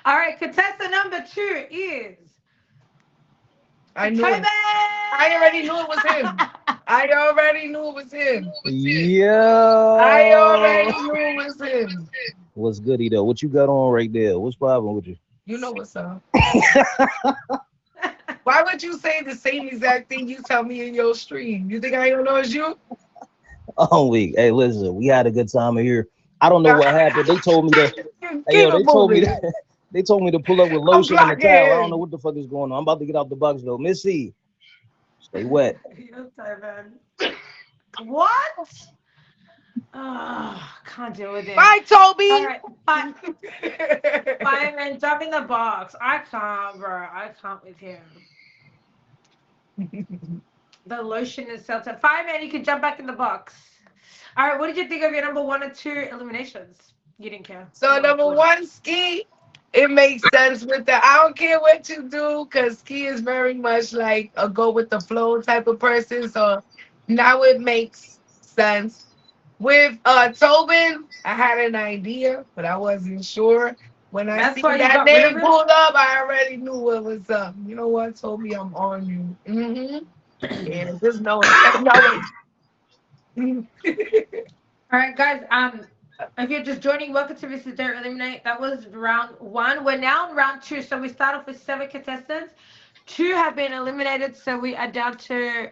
All right, contestant number 2 is I knew Toby. it. I already knew it was him. I already knew it was him. I already Yo, knew it was him. what's goody though? What you got on right there? What's poppin' with you? You know what's up. Why would you say the same exact thing you tell me in your stream? You think I don't know it's you? Oh, week. Hey, listen, we had a good time in here. I don't know what happened. They told me to. Hey, Keep yo, it moving. they told me to pull up with I'm lotion and a blocking towel. I don't know him. what the fuck is going on. I'm about to get out the box though. Missy, stay wet. Yo, Toby. What? Oh, can't deal with him. Bye, All Toby. right, Fireman, jump in the box. I can't, bro. I can't with him. The lotion is seltzer. Fireman, you can jump back in the box. All right, what did you think of your number one and two eliminations? You didn't care. So You were number recording. one, ski. It makes sense with the I don't care what you do, because ski is very much like a go with the flow type of person. So now it makes sense. With Tobin, I had an idea, but I wasn't sure. When I That's seen why you that got rid of name him. pulled up, I already knew what was up. You know what, Toby? I'm on you. Yeah, just know it. Know it. All right, guys. If you're just joining, welcome to Mrs. Don't Eliminate. That was round one. We're now in round two. So we start off with seven contestants. Two have been eliminated, so we are down to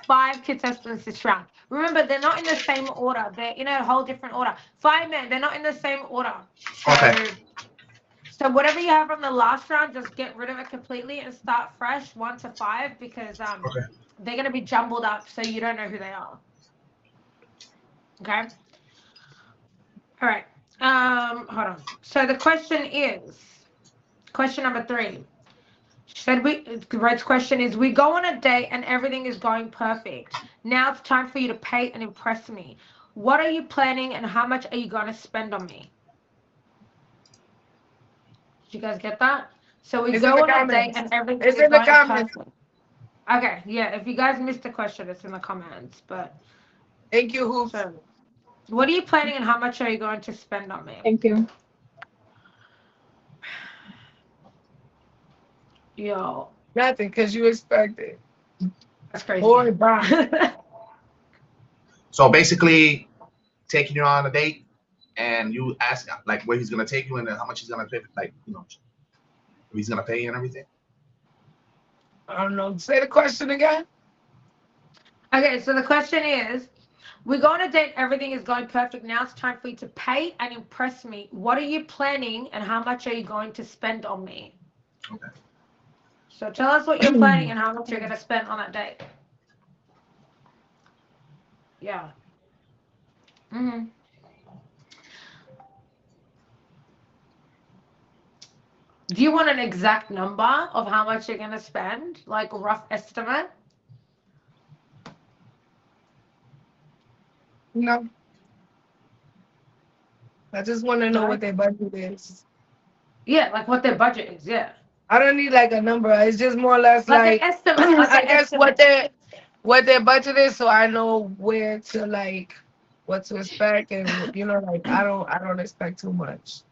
five contestants this round. Remember, they're not in the same order. They're in a whole different order. Firemen, they're not in the same order. Okay. So whatever you have from the last round, just get rid of it completely and start fresh, one to five, because Okay. they're gonna be jumbled up, so you don't know who they are. Okay. All right. Hold on. So the question is, question number three. She said Red's question is, we go on a date and everything is going perfect. Now it's time for you to pay and impress me. What are you planning and how much are you going to spend on me? Did you guys get that? So we It's in the go on a date comments. and everything It's is in the going comments. perfect. Okay, yeah. If you guys missed the question, it's in the comments. But Thank you, Hoops. so, what are you planning and how much are you going to spend on me? Thank you. Yo, Nothing, because you expected. that's crazy. Boy, bye. So basically, taking you on a date, and you ask like where he's gonna take you and then how much he's gonna pay, like if he's gonna pay you and everything. I don't know. Say the question again. Okay, so the question is, we go on a date, everything is going perfect. Now it's time for you to pay and impress me. What are you planning and how much are you going to spend on me? Okay. So tell us what you're planning and how much you're going to spend on that date. Yeah. hmm Do you want an exact number of how much you're going to spend? Like a rough estimate? No. I just want to know No? what their budget is. Yeah, like what their budget is. Yeah. I don't need like a number. It's just more or less Like an like estimate. Like I an guess estimate. what their budget is, so I know where to like what to expect, and like I don't expect too much.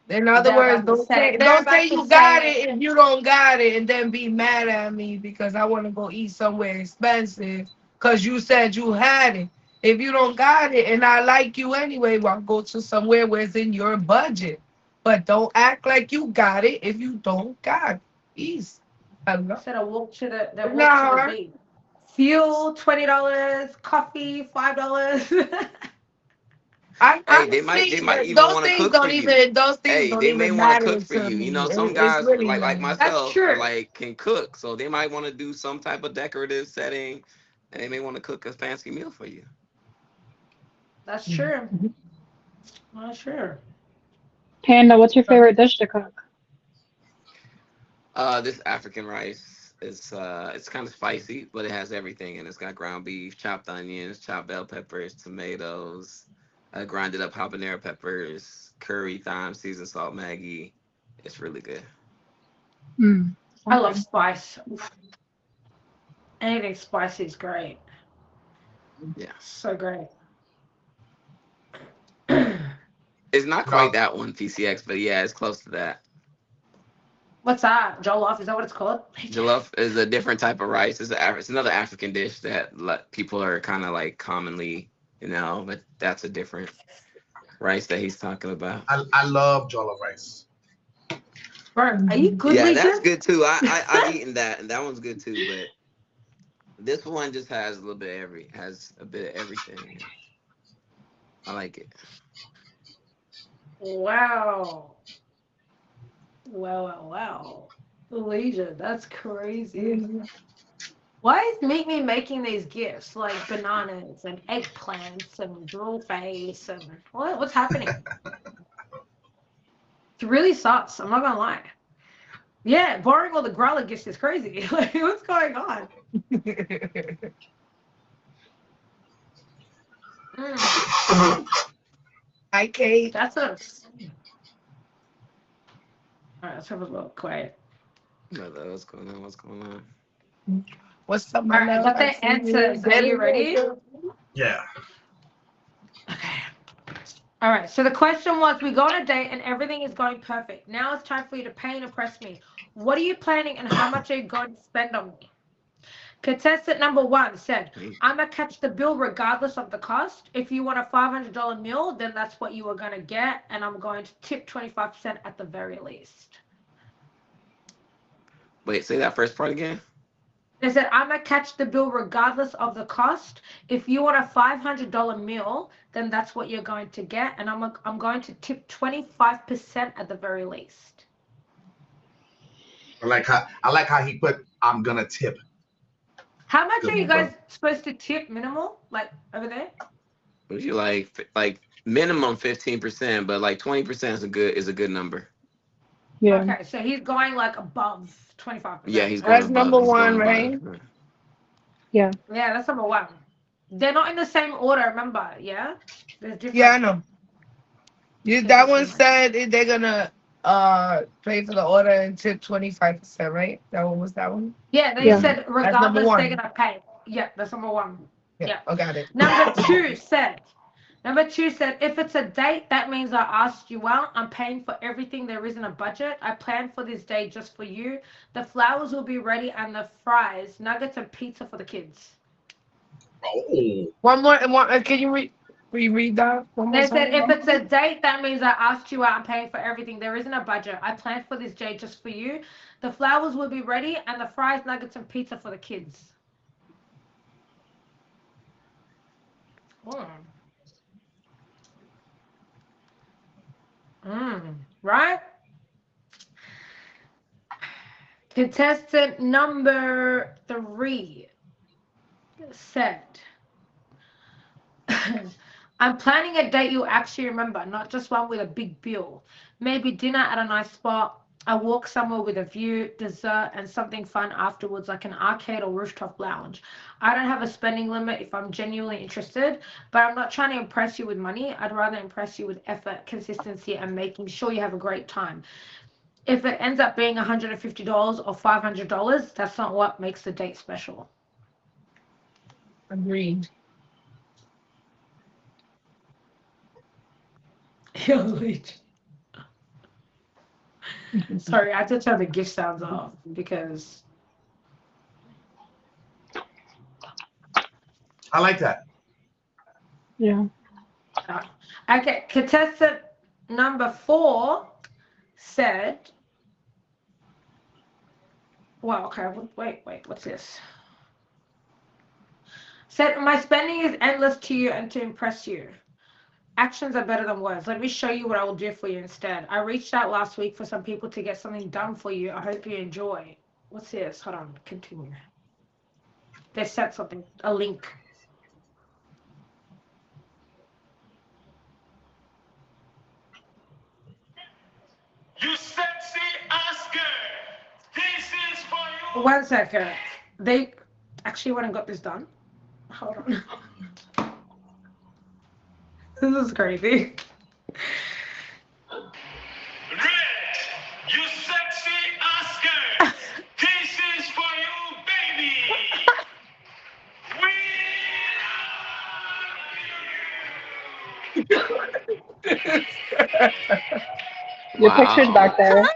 In other They're words, about to don't say, say they're don't say about to you got say, it if you don't got it, and then be mad at me because I want to go eat somewhere expensive because you said you had it. If you don't got it and I like you anyway, well, go to somewhere where it's in your budget. But don't act like you got it if you don't got it. Please. Hello. said I walk to the No, beach. Fuel, $20, coffee, $5. I'm Hey, just they saying might that even want to cook for you. those things Hey, don't they may even want to matter cook for to you. You me. know, some It's guys really like like That's myself true. like can cook, so they might want to do some type of decorative setting, and they may want to cook a fancy meal for you. That's true. That's true. Panda, what's your favorite dish to cook? This African rice is it's kind of spicy, but it has everything, and it's got ground beef, chopped onions, chopped bell peppers, tomatoes, grinded up habanero peppers, curry, thyme, seasoned salt, Maggi. It's really good. Mm, I sounds love good. spice. Oof. Anything spicy is great. Yeah, So great. it's not quite No. that one PCX, but yeah, it's close to that. What's that? Jollof? Is that what it's called? Jollof is a different type of rice. It's another African dish that people are kind of like commonly, but that's a different rice that he's talking about. I love jollof rice. Bro, are you good, Yeah, that's Legion? good too. I've eaten that, and that one's good too. But this one just has a little bit of has a bit of everything. I like it. Wow. Wow, wow, wow. Legion, that's crazy. Why is Meet Me making these gifts like bananas and eggplants and drill face and what's happening? It's really sus. I'm not gonna lie. Yeah, borrowing all the growler gifts is crazy. Like, what's going on? Hi, Kate. That's us. All right, let's have a look. Quiet. What's going on? What's going on? What's up, All my right, I love? got I the see you. answers. Are you ready? Yeah. Okay. All right. So the question was, we go on a date and everything is going perfect. Now it's time for you to pay and impress me. What are you planning and how much are you going to spend on me? Contestant number 1 said, I'm going to catch the bill regardless of the cost. If you want a $500 meal, then that's what you are going to get. And I'm going to tip 25% at the very least. Wait, say that first part again. They said, I'm going to catch the bill regardless of the cost. If you want a $500 meal, then that's what you're going to get. And I'm going to tip 25% at the very least. I like how he put I'm gonna tip. How much Good are you one, guys supposed to tip minimal? Like over there? Would you like minimum 15%, but like 20% is a good number. Yeah. Okay, so he's going like above 25%. Yeah, he's going That's above. number He's going one, above. right? Yeah. Yeah, that's number 1. They're not in the same order, remember? Yeah? There's different. Yeah, I know. Yeah, That that's one fine. said they're gonna pay for the order and tip 25%, right? That one was that one? Yeah, they Yeah. said That's number regardless they're one. gonna pay. Yeah, that's number 1. Yeah, I got it. Number two said, if it's a date, that means I asked you out. I'm paying for everything. There isn't a budget. I planned for this day just for you. The flowers will be ready and the fries, nuggets, and pizza for the kids. Oh. One more. Can you reread that one more They said, if time? it's a date, that means I asked you out. I'm paying for everything. There isn't a budget. I planned for this day just for you. The flowers will be ready and the fries, nuggets, and pizza for the kids. Right? Contestant number 3 said, I'm planning a date you'll actually remember, not just one with a big bill. Maybe dinner at a nice spot, a walk somewhere with a view, dessert, and something fun afterwards, like an arcade or rooftop lounge. I don't have a spending limit if I'm genuinely interested, but I'm not trying to impress you with money. I'd rather impress you with effort, consistency, and making sure you have a great time. If it ends up being $150 or $500, that's not what makes the date special. Agreed. Sorry, I had to turn the gift sounds off because I like that. Yeah. okay. Contestant number 4 said, well, okay, wait, what's this? Said, my spending is endless to you and to impress you. Actions are better than words. Let me show you what I will do for you instead. I reached out last week for some people to get something done for you. I hope you enjoy. What's this? Hold on, continue. They sent something, a link. You sexy Oscar. This is for you. 1 second. They actually went and got this done. Hold on. This is crazy. Red, you sexy Oscar. This is for you, baby. We Your picture's back there.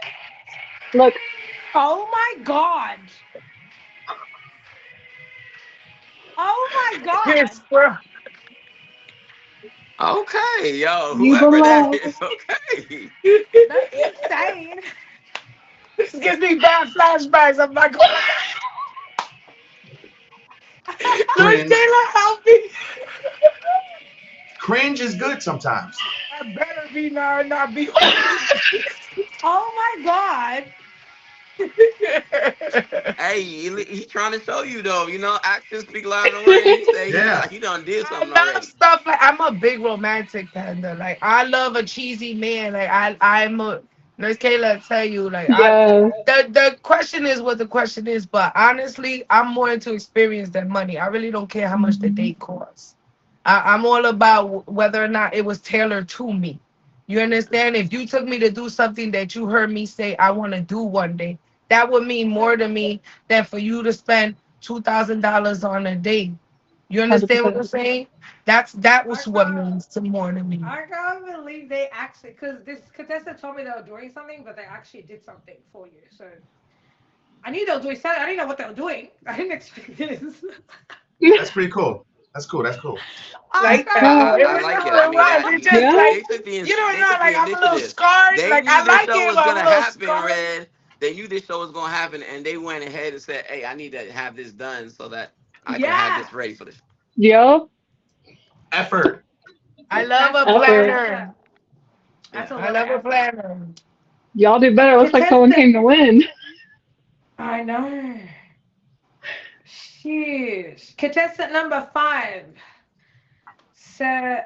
Look. Oh my god. Oh my god. Yes, bro. Okay, yo, You whoever that belong. is, okay. That's insane. This gives me bad flashbacks. I'm not going. Cringe. Kayla, help me. Cringe is good sometimes. I better be now or not be. Oh my god. Hey, he trying to show you though. You know, actions speak louder than words. He say Yeah. he done did I something love already. stuff like I'm a big romantic panda. Like I love a cheesy man. Like I'm a Nurse Kayla tell you like I Yes. the question is what the question is, but honestly, I'm more into experience than money. I really don't care how much the Mhm. date costs. I'm all about whether or not it was tailored to me. You understand? If you took me to do something that you heard me say I want to do one day, that would mean more to me than for you to spend $2,000 on a date. You understand what I'm 100%. saying? That I was what can't. means to more to me. I can't believe they actually, because this contestant told me they were doing something, but they actually did something for you. So I knew they were doing something. I didn't know what they were doing. I didn't expect this. That's pretty cool. That's cool. That's cool. I Like can't Yeah. it I was believe like cool. it. I It mean, was. that It just Yeah. like they took the you they know, took the like I'm a little initiative. scarred. They Like knew I this like show it, was but I'm a gonna little happen, scarred. Red. They knew this show was gonna happen, and they went ahead and said, "Hey, I need to have this done so that I can have yeah. this ready for this." Yep. Effort. I love That's a what Effort. that's planner. a Yeah. that's a I lot of love a effort. planner. Y'all do better. Looks like someone Contestant. came to win. I know. Sheesh. Contestant number 5. So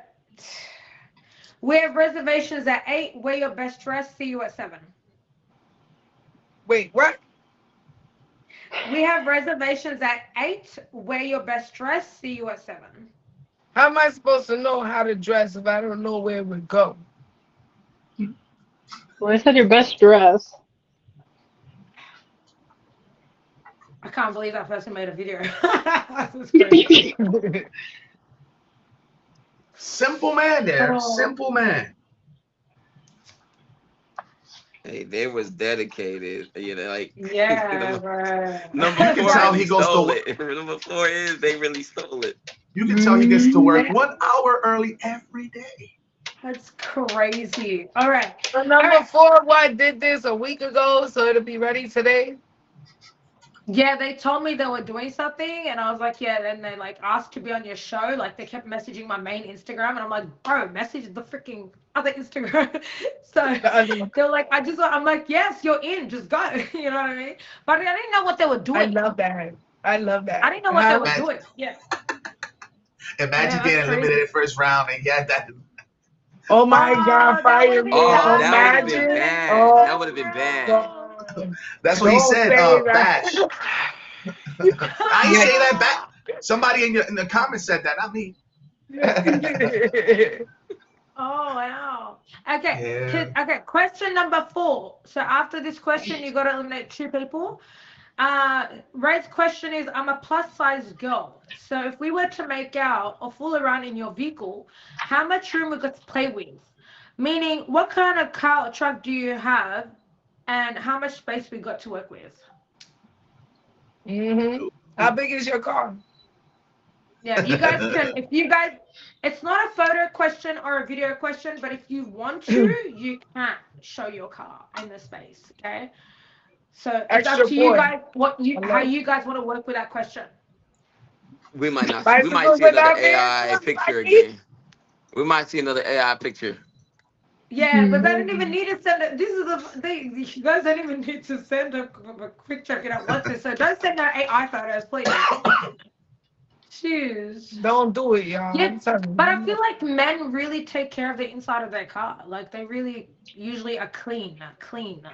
we have reservations at 8. Wear your best dress. See you at 7. Wait, what? We have reservations at 8. Wear your best dress. See you at 7. How am I supposed to know how to dress if I don't know where we go? Well, I said your best dress. I can't believe that person made a video. This is crazy. Simple man there. Oh, Simple man. Hey, they was dedicated. You know, like yeah, number, bro. number You can four tell Like, really he goes stole to. it. Number four is they really stole it. You can tell he gets to Mhm. work And 1 hour early every day. that's crazy. All right. the All number right. four, what did this a week ago, so it'll be ready today. Yeah, they told me they were doing something, and I was like, yeah. Then they like asked to be on your show. Like they kept messaging my main Instagram, and I'm like, bro, message the freaking other Instagram. So The other, they're like, I'm like, yes, you're in, just go. You know what I mean? But I didn't know what they were I doing. love that. I love I that. didn't know what they Huh? were Imagine, doing. Yeah, yeah, imagine that's getting crazy. eliminated first round and yeah, that. Oh my God, Oh, that would have been Fireman! Oh, bad. that would have been Imagine. bad. Oh That would have been bad. no. God. That's what he Don't said. say Batch. that. I ain't Yeah. say that back. Somebody in the comments said that, not me. Oh wow. Okay. Yeah. Okay. Question number 4. So after this question, you got to eliminate 2 people. Ray's question is: I'm a plus size girl. So if we were to make out or fool around in your vehicle, how much room we got to play with? Meaning, what kind of car or truck do you have, and how much space we got to work with? How big is your car? Yeah, you guys can. If you guys, it's not a photo question or a video question, but if you want to, you can show your car in the space. Okay, so it's up Extra to you boy. guys what you I how love you guys want to work with that question. We might not. We might bicycles see another without hands. AI Looks picture like me. again. We might see another AI picture. Yeah, but they don't even Mhm. need to send it. This is you guys don't even need to send a quick check it out. What's it? So don't send no AI photos, please. Jeez. Don't do it, y'all. Yeah, I'm telling but I you. feel like men really take care of the inside of their car. Like they really usually are clean, clean.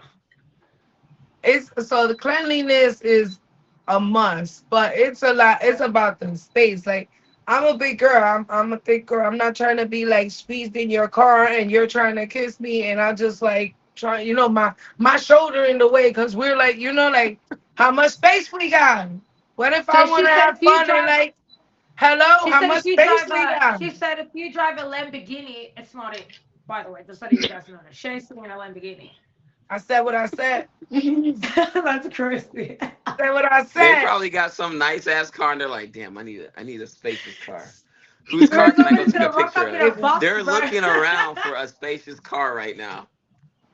It's so the cleanliness is a must, but it's a lot. It's about the space. Like I'm a big girl. I'm a thick girl. I'm not trying to be like squeezed in your car and you're trying to kiss me and I just like try. My shoulder in the way because we're like like how much space we got. What if I So want she to said have if you fun and drive, like hello, she how said much if you space drive we a, got? she said if you drive a Lamborghini, it's not it. By the way, just so you guys know, she ain't sitting in a Lamborghini. I said what I said. That's crazy. Said what I They said. probably got some nice ass car, and they're like, "Damn, I need a spacious car. Whose car Girls can I go always take a gonna rock picture up in of?" a If box, They're bro. looking around for a spacious car right now.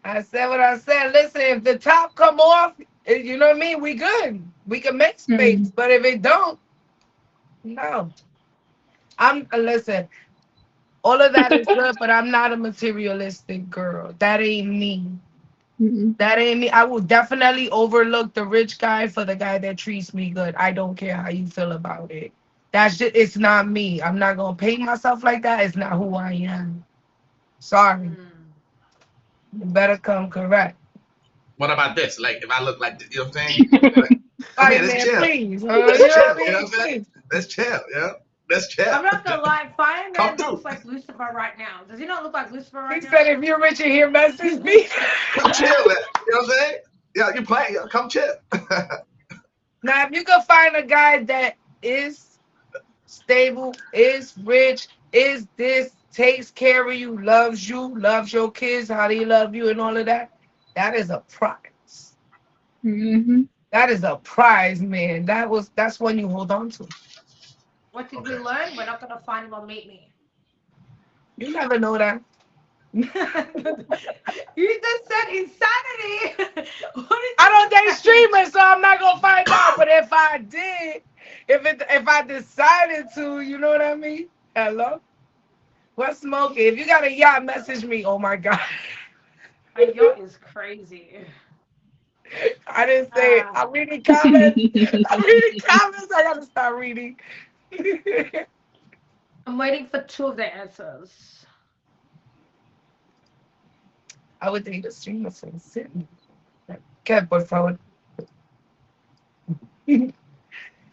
I said what I said. Listen, if the top come off, you know what I mean? We good. We can make space. Mhm. But if it don't, no. I'm listen. All of that is good, but I'm not a materialistic girl. That ain't me. Mm-mm. That ain't me. I will definitely overlook the rich guy for the guy that treats me good. I don't care how you feel about it. That's just, it's not me. I'm not gonna paint myself like that. It's not who I am. Sorry. Mm. You better come correct. What about this? Like, if I look like this, you know what I'm saying? Like, come here, let's Fireman, chill. please. Let's You know what chill. I You know mean? what I'm saying? Please. Let's chill. Yeah. Let's chill. I'm not gonna lie, Come Fireman through. looks like Lucifer right now. Does he not look like Lucifer He right now? said if you're rich in here, message me. Come chill, man. You know what I'm saying? Yeah, you playing. Come chill. Now, if you can find a guy that is stable, is rich, is this, takes care of you, loves your kids, how they love you, and all of that, that is a prize. Mm-hmm. That is a prize, man. That's one you hold on to. What did we Okay. learn? We're not gonna find him on Meet Me. You never know that. You just said insanity. What I did don't you date just say? streamers, so I'm not gonna find out. But if I did, if I decided to, you know what I mean? Hello? What's smoking? If you got a yacht, message me. Oh my god. A yacht is crazy. I didn't say it. Uh, I'm reading comments. I'm reading comments. I gotta start reading. I'm waiting for two of the answers. I would date a streamer from Sydney. Okay, boyfriend.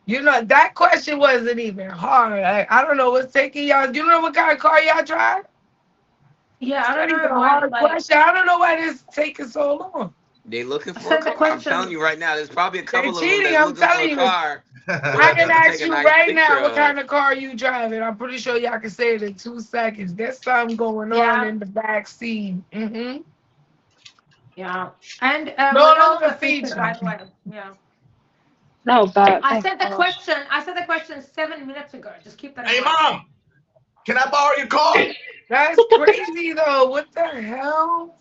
You know, that question wasn't even hard. I don't know what's taking y'all. You know what kind of car y'all drive? Yeah, I It's don't not even know a why. hard Like, question. I don't know why this is taking so long. They looking I for a said the car. I'm telling question. you right now, there's probably a They're couple of them cheating, that's I'm looking for telling a you. car I can to ask take a you nice right picture now what of. kind of car you driving. I'm pretty sure y'all can say it in 2 seconds. There's something going on Yeah, in the back seat. yeah. And No we're no longer longer featured, featured. by the way. Yeah. No, but I thank said the gosh. question. I said the question 7 minutes ago. Just keep that in Hey, mind. mom, can I borrow your car? That's crazy though. What the hell?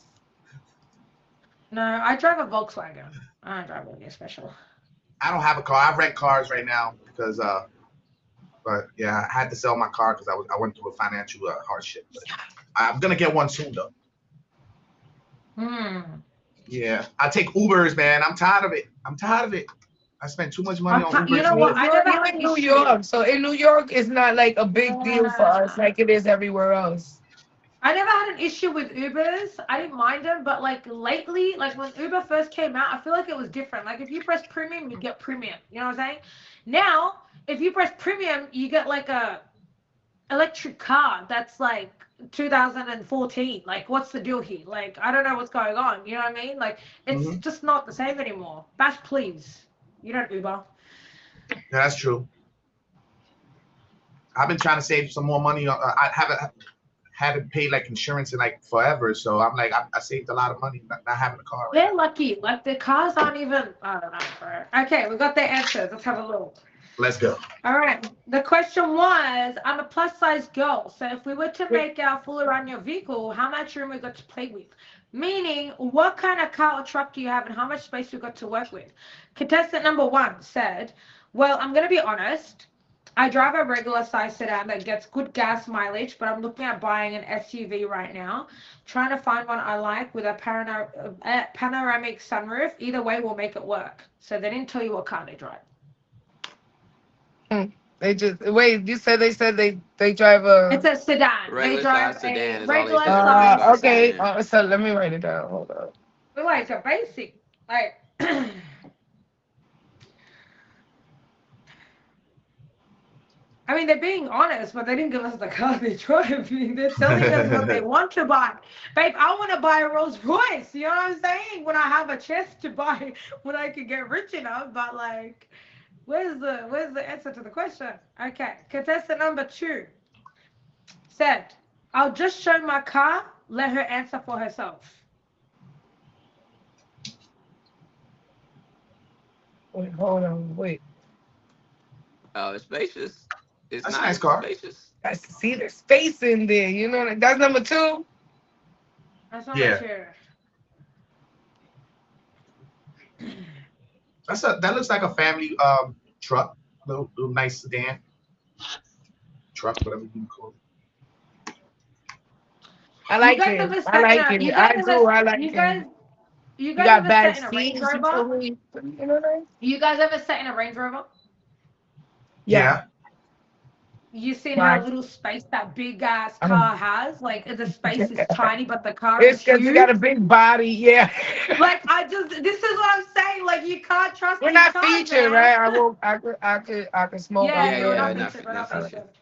No, I drive a Volkswagen. I don't drive anything special. I don't have a car. I rent cars right now because but yeah, I had to sell my car because I went through a financial hardship. But I'm gonna get one soon though. Hmm. Yeah, I take Ubers, man. I'm tired of it. I'm tired of it. I spend too much money on You Ubers. know what? I never You're had in an New issue. York, so in New York, it's not like a big deal for us Yeah. like it is everywhere else. I never had an issue with Ubers. I didn't mind them, but like lately, like when Uber first came out, I feel like it was different. Like if you press premium, you get premium. You know what I'm saying? Now, if you press premium, you get like a electric car that's like 2014. Like what's the deal here? Like I don't know what's going on. You know what I mean? Like it's Hmm. just not the same anymore. Bash, please. You don't Uber. Yeah, that's true. I've been trying to save some more money. I haven't paid like insurance in like forever, so I'm like I saved a lot of money not having a car right They're now. lucky. Like the cars aren't even. I don't know, bro. Okay, we got the answers. Let's have a look. Let's go. All right. The question was, I'm a plus size girl. So if we were to make our full around your vehicle, how much room we got to play with? Meaning, what kind of car or truck do you have and how much space we got to work with? Contestant number one said, well, I'm going to be honest. I drive a regular size sedan that gets good gas mileage, but I'm looking at buying an SUV right now. Trying to find one I like with a panoramic sunroof. Either way, we'll make it work. So they didn't tell you what car they drive. They just wait. You said they drive It's a. a sedan. They Regular drive size a sedan is all they regular said. Regular size size Okay. sedan. sedan. So let me write it down. Hold on. Like a basic. Like, I mean, they're being honest, but they didn't give us the car they drive. They're telling us what they want to buy. Babe, I want to buy a Rolls Royce. You know what I'm saying? When I have a chance to buy, when I could get rich enough. But like, where's the answer to the question? Okay, contestant number two said, "I'll just show my car. Let her answer for herself." Wait, hold on. Wait. Oh, it's spacious. It's That's a nice nice. It's car. spacious. I see there's space in there. You know that's number two. That's number Yeah, two. that looks like a family truck, little nice sedan truck, whatever you call I You like guys it. ever I sat in like a it. you guys I ever do. I like you it. guys You You guys got ever bad sat in a Range seats. Rover? You know what I mean? You guys ever sat in a Range Rover? Yeah. You seen how Right. little space that big ass Um, car has? Like the space is tiny, but the car it's is because you got huge. a big body. Yeah. Like this is what I'm saying. Like you can't trust We're these not cars, featured, man. right? I could smoke on Yeah, Yeah, no, we're yeah, here. not we're not, featured. We're not not All right. featured. featured.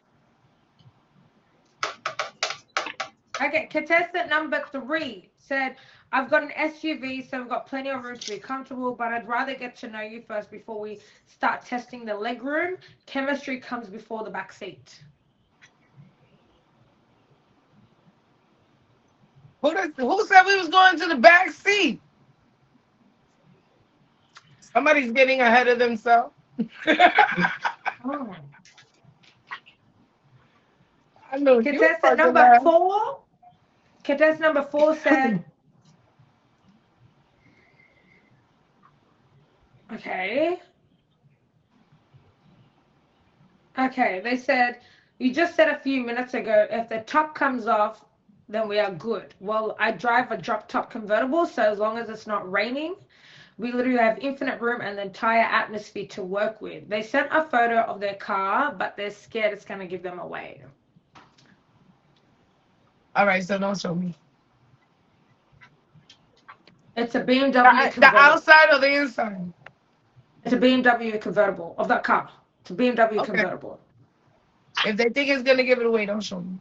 Okay, contestant number 3 said, I've got an SUV, so I've got plenty of room to be comfortable, but I'd rather get to know you first before we start testing the leg room. Chemistry comes before the back seat. Who said we was going to the back seat? Somebody's getting ahead of themselves. Oh. I know you Contestant fucking number laugh. 4. Contestant number 4 said, okay. Okay, they said, you just said a few minutes ago, if the top comes off, then we are good. Well, I drive a drop top convertible, so as long as it's not raining, we literally have infinite room and the entire atmosphere to work with. They sent a photo of their car, but they're scared it's going to give them away. All right, so don't show me. It's a BMW The convertible. outside or the inside? It's a BMW convertible of that car. It's a BMW Okay. convertible. If they think it's gonna give it away, don't show me.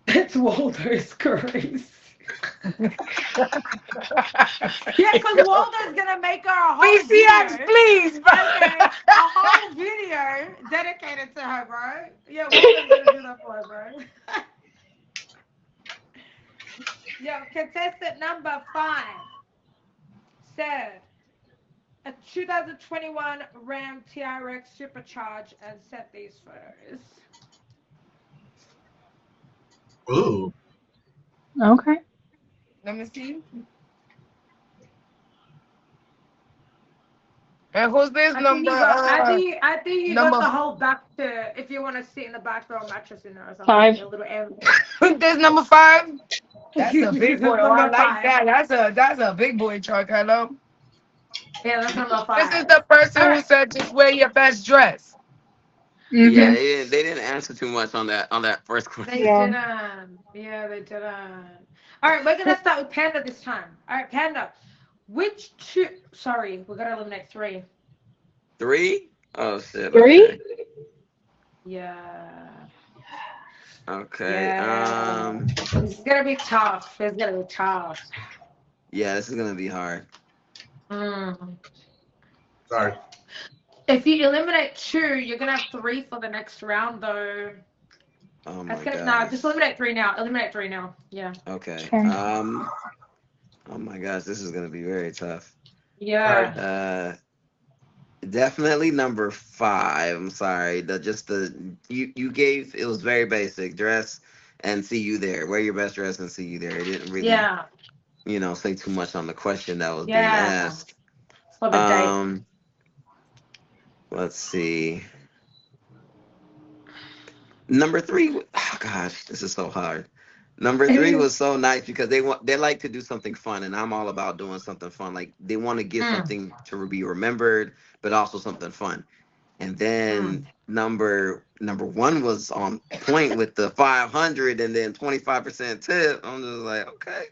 It's Waldo's Grace. Yeah, because Waldo's gonna make her a whole PCX, video. please, bro. Okay, a whole video dedicated to her, bro. Yeah, Waldo's gonna do that for her, bro. Yo, contestant number 5 said a 2021 Ram TRX Supercharged and sent these photos. Ooh. Okay. Let me see. And who's this I think number? you got. I think you got Number the whole back to. If you want to sit in the back, throw a mattress in there or something. 5. A little area. this number 5. That's a This big is boy. Oh, I number like 5. that. That's a big boy truck. Hello. Yeah, that's number This is 5. the person All who right. said just wear your best dress. Yeah, Mhm. they didn't answer too much on that first question. They Yeah. didn't. Yeah, they didn't. All right, we're gonna start with Panda this time. All right, Panda. Which 2? Sorry, we're gonna eliminate 3. 3? Oh shit. 3? Okay. Yeah. Okay. Yeah. It's gonna be tough. It's gonna be tough. Yeah, this is gonna be hard. Sorry. If you eliminate 2, you're gonna have 3 for the next round, though. Oh That's my gonna nah. Just gosh. eliminate 3 now. Eliminate 3 now. Yeah. Okay. Okay. Oh my gosh, this is gonna be very tough. Yeah. Definitely number 5. I'm sorry. You gave, it was very basic. Dress and see you there. Wear your best dress and see you there. It didn't really, Yeah. say too much on the question that was being Yeah. asked. For the date. Let's see. Number 3. Oh gosh, this is so hard. Number 3 was so nice because they like to do something fun, and I'm all about doing something fun. Like they want to give something to be remembered, but also something fun. And then number 1 was on point with the 500 and then 25% tip. I'm just like, okay.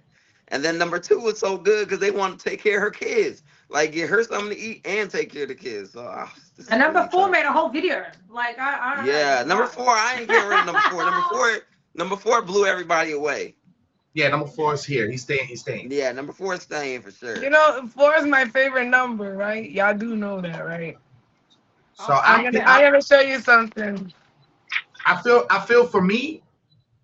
And then number 2 was so good because they want to take care of her kids, like get her something to eat and take care of the kids. So this And is number really 4 tough. made a whole video. Like I don't know. Yeah, number 4, I ain't getting rid of number 4. Number 4 blew everybody away. Yeah, number 4 is here. He's staying. He's staying. Yeah, number 4 is staying for sure. You know, 4 is my favorite number, right? Y'all do know that, right? So I'm gonna show you something. I feel for me,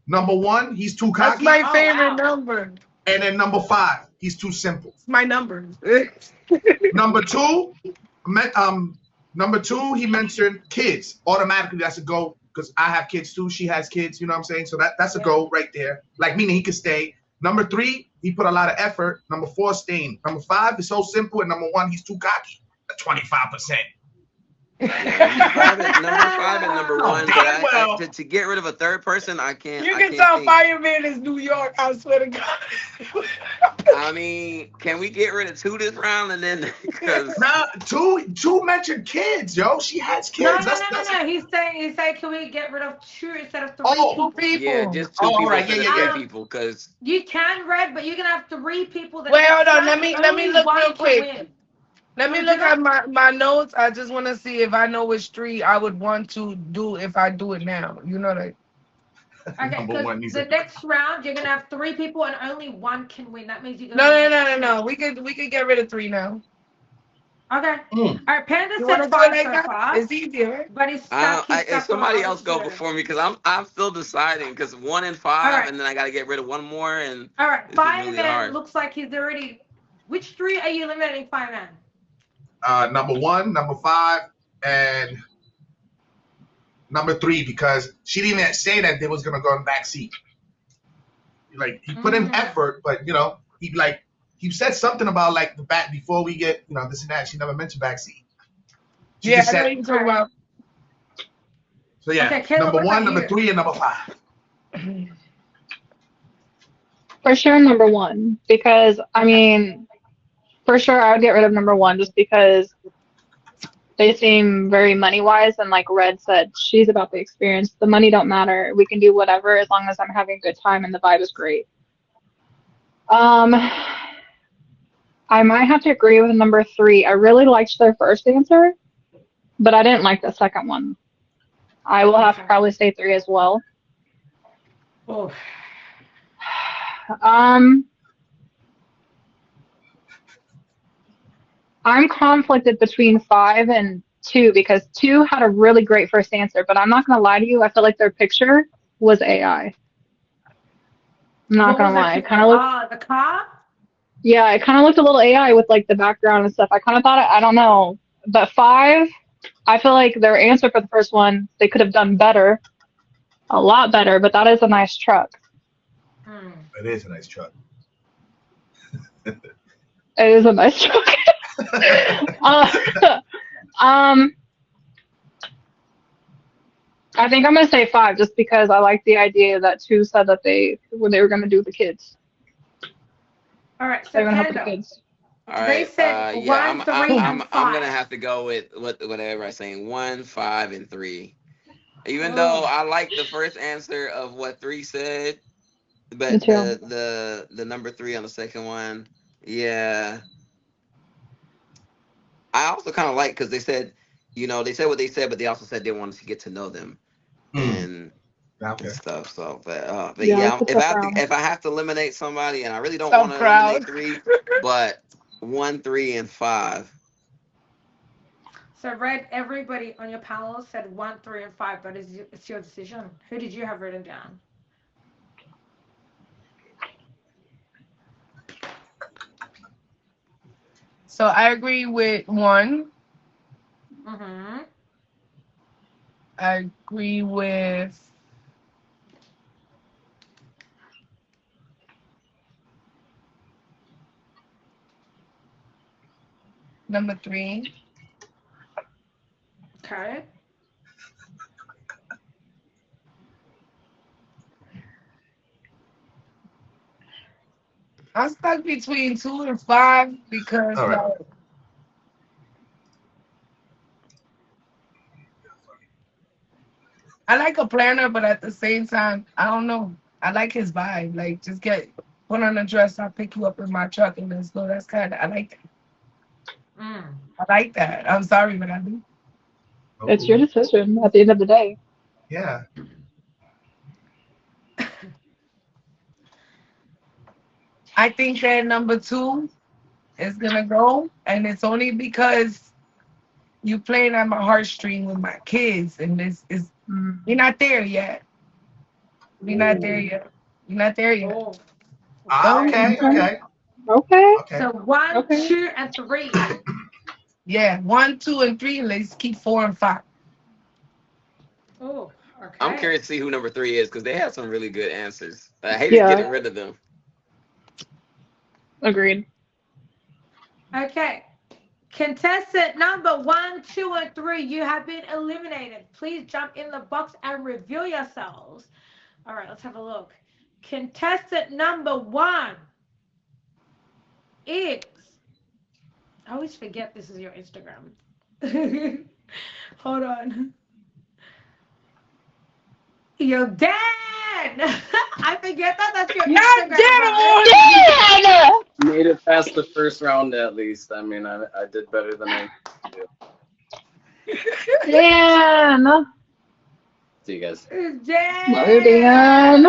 number 1, he's too That's cocky. my favorite number. And then number 5, he's too simple. It's my number. Number 2, number 2, he mentioned kids. Automatically, that's a go because I have kids too. She has kids. You know what I'm saying? So that's a go right there. Like meaning he could stay. Number 3, he put a lot of effort. Number 4, staying. Number 5 is so simple, and number 1, he's too cocky. At 25%. Yeah, number five and number Oh, one. But damn well. to get rid of a third person, I You can can't tell think. Fireman is New York. I swear to God. I mean, can we get rid of two this round and then because Nah, two mentioned kids, yo. She has No, kids. no, no, That's no, no. He's saying, can we get rid of two instead of three oh, Two people? yeah, people. just oh, two all people right, instead yeah, of yeah, three yeah. people because You can, Red, but you're gonna have three people the Wait, next hold on. round. Let me Only look real one can quick. win. Let me Want to do look at that? my notes. I just want to see if I know which three I would want to do if I do it now. You know that. Okay, Number because one needs the a next round you're gonna have three people and only one can win. That means you're No, gonna no, limit no, no, two. no. We could get rid of three now. Okay. Mm. All right. Panda You want said to do it five like so that? far, It's easier, right? but he's stuck. He's if stuck on the somebody other else go two. before me because I'm still deciding because one and All five right. and then I got to get rid of one more and All right. this is really Fireman hard. looks like he's already. Which three are you eliminating, Fireman? Number one, number five, and number three because she didn't even say that they was gonna go in back seat. Like he put in Mm. effort, but he said something about like the back before we get this and that. She never mentioned back seat. She Yeah, just I know what said you're talking Okay. about. so. Yeah, Okay, Kayla, number what about one, number you? three, and number five. For sure, number one, because I Okay. mean, for sure, I would get rid of number one just because they seem very money wise, and like Red said, she's about the experience. The money don't matter. We can do whatever as long as I'm having a good time and the vibe is great. Um, I might have to agree with number three. I really liked their first answer, but I didn't like the second one. I will have to Okay. probably say three as well. Oh. Um, I'm conflicted between five and two because two had a really great first answer, but I'm not gonna lie to you, I feel like their picture was AI. I'm not What was gonna that lie. It picture? kind of looked, Ah, the car. yeah, it kind of looked a little AI with like the background and stuff. I kind of thought, I don't know, but five, I feel like their answer for the first one, they could have done better, a lot better, but that is a nice truck. Hmm. It is a nice truck. It is a nice truck. uh, um, I think I'm gonna say five just because I like the idea that two said that they were gonna do the kids. All right. So They're gonna help with the Panda, kids. All they right, said yeah, one, three, and I'm gonna five. have to go with what everybody's saying one, five, and three. Even though Oh. I like the first answer of what three said, Me but too. the number three on the second one, yeah, I also kind of like because they said, they said what they said, but they also said they wanted to get to know them Mm. and Okay. stuff. So, but Yeah, yeah, it's a tough round. if I have to eliminate somebody, and I really don't want Tough to crowd. eliminate three, but one, three, and five. So Red, everybody on your panel said one, three, and five, but it's your decision. Who did you have written down? So I agree with one. Mm-hmm. I agree with number three. Okay. I'm stuck between two and five because All right. like I like a planner, but at the same time, I don't know. I like his vibe. Like just get put on a dress, I'll pick you up in my truck and let's go. That's kind of I like that. Mm. I like that. I'm sorry, but I do. It's your Oh, decision at the end of the day. yeah. I think that number two is gonna go, and it's only because you playing on my heartstring with my kids, and this is Mm. we're not there yet. We're not there Ooh. yet. We're not there yet. Oh. Don't Okay. we? Okay. Okay. Okay. Okay. Okay. So one, Okay. two, and three. Yeah, one, two, and three. Let's keep four and five. Oh. I'm Okay. curious to see who number three is because they had some really good answers. I hated Yeah. getting rid of them. Agreed. Okay. Contestant number 1, 2, and 3, you have been eliminated. Please jump in the box and reveal yourselves. All right, let's have a look. Contestant number 1 is. I always forget this is your Instagram. Hold on. Yo, Dan! I forget that that's your Not Instagram, brother. Dan! Dan! Made it past the first round at least. I mean, I did better than I do. Dan! See you guys. It's Love you, Dan! Dan.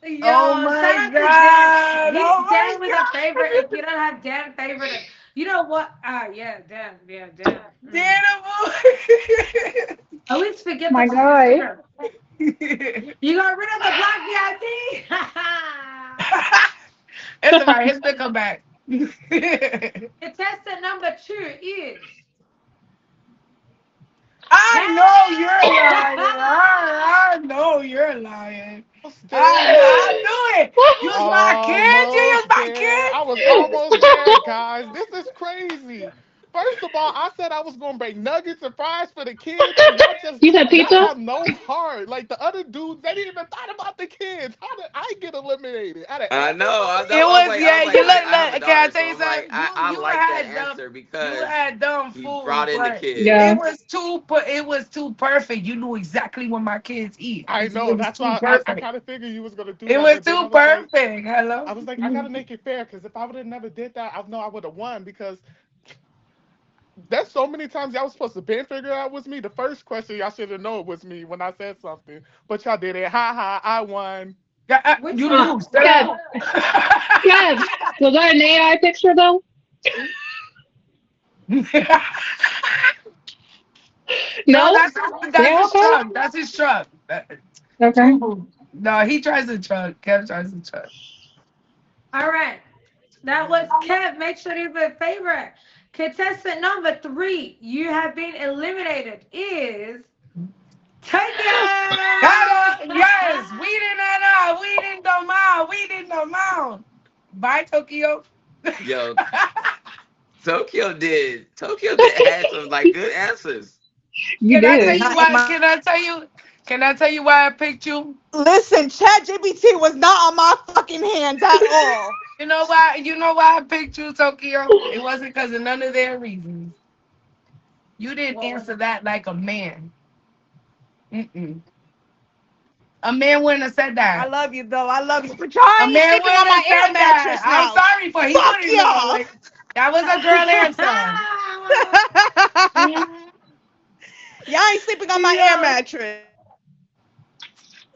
Yo, Oh shout my out to Dan. God. Hit Oh Dan my with a favorite if you don't have Dan favorite. You know what? Yeah, Dan. Yeah, Dan. God. Mm. Dan. I always forget My that's his guy. Instagram. You got rid of the black VIP? It's all right. It's gonna come back. Contestant number 2 is. I know you're lying. I know you're lying. I knew it. You was my kid. You was Almost my there. kid. I was almost there, guys. This is crazy. First of all, I said I was gonna bring nuggets and fries for the kids, and You said y'all pizza? have no heart. Like the other dudes, they didn't even thought about the kids. How did I get eliminated out of I know. It was I yeah. was like, You I have a can I daughter, tell so you I'm like, something? I You like that had dumb. answer You because had dumb he food, brought in the but kids. Yeah. it was too perfect. You knew exactly what my kids eat. I It know. was That's too why I perfect. kind of figured you was gonna do It that, was but then too perfect. Hello. I was like, I gotta make it fair because if I would have never did that, I know I would have won because that's so many times y'all was supposed to been figure out it was me. The first question y'all should have known it was me when I said something, but y'all did it. Ha ha! I won. Yeah, Which you one? lose. Kev, Kev, was that an AI picture though? No, No? that's Yeah, his okay. truck. That's his truck. Okay. No, he tries to truck. Kev tries to truck. All right. That was Kev. Make sure you put favorite. Contestant number 3, you have been eliminated, is Tokyo. Hello, yes, we didn't know. We didn't know. We didn't know. Bye, Tokyo. Yo, Tokyo did had some like good answers. You Can I tell did. you why? Can I tell you? Can I tell you why I picked you? Listen, ChatGPT was not on my fucking hands at all. You know why? You know why I picked you, Tokyo? It wasn't because of none of their reasons. You didn't What was answer it? that like a man. Mm-mm. A man wouldn't have said I that. love you though. I love you. But A y'all ain't man sleeping on wouldn't my have air said that. mattress I'm now. sorry for he Fuck wouldn't know. y'all. That was a girl answer. Y'all ain't sleeping on my air Yo, mattress.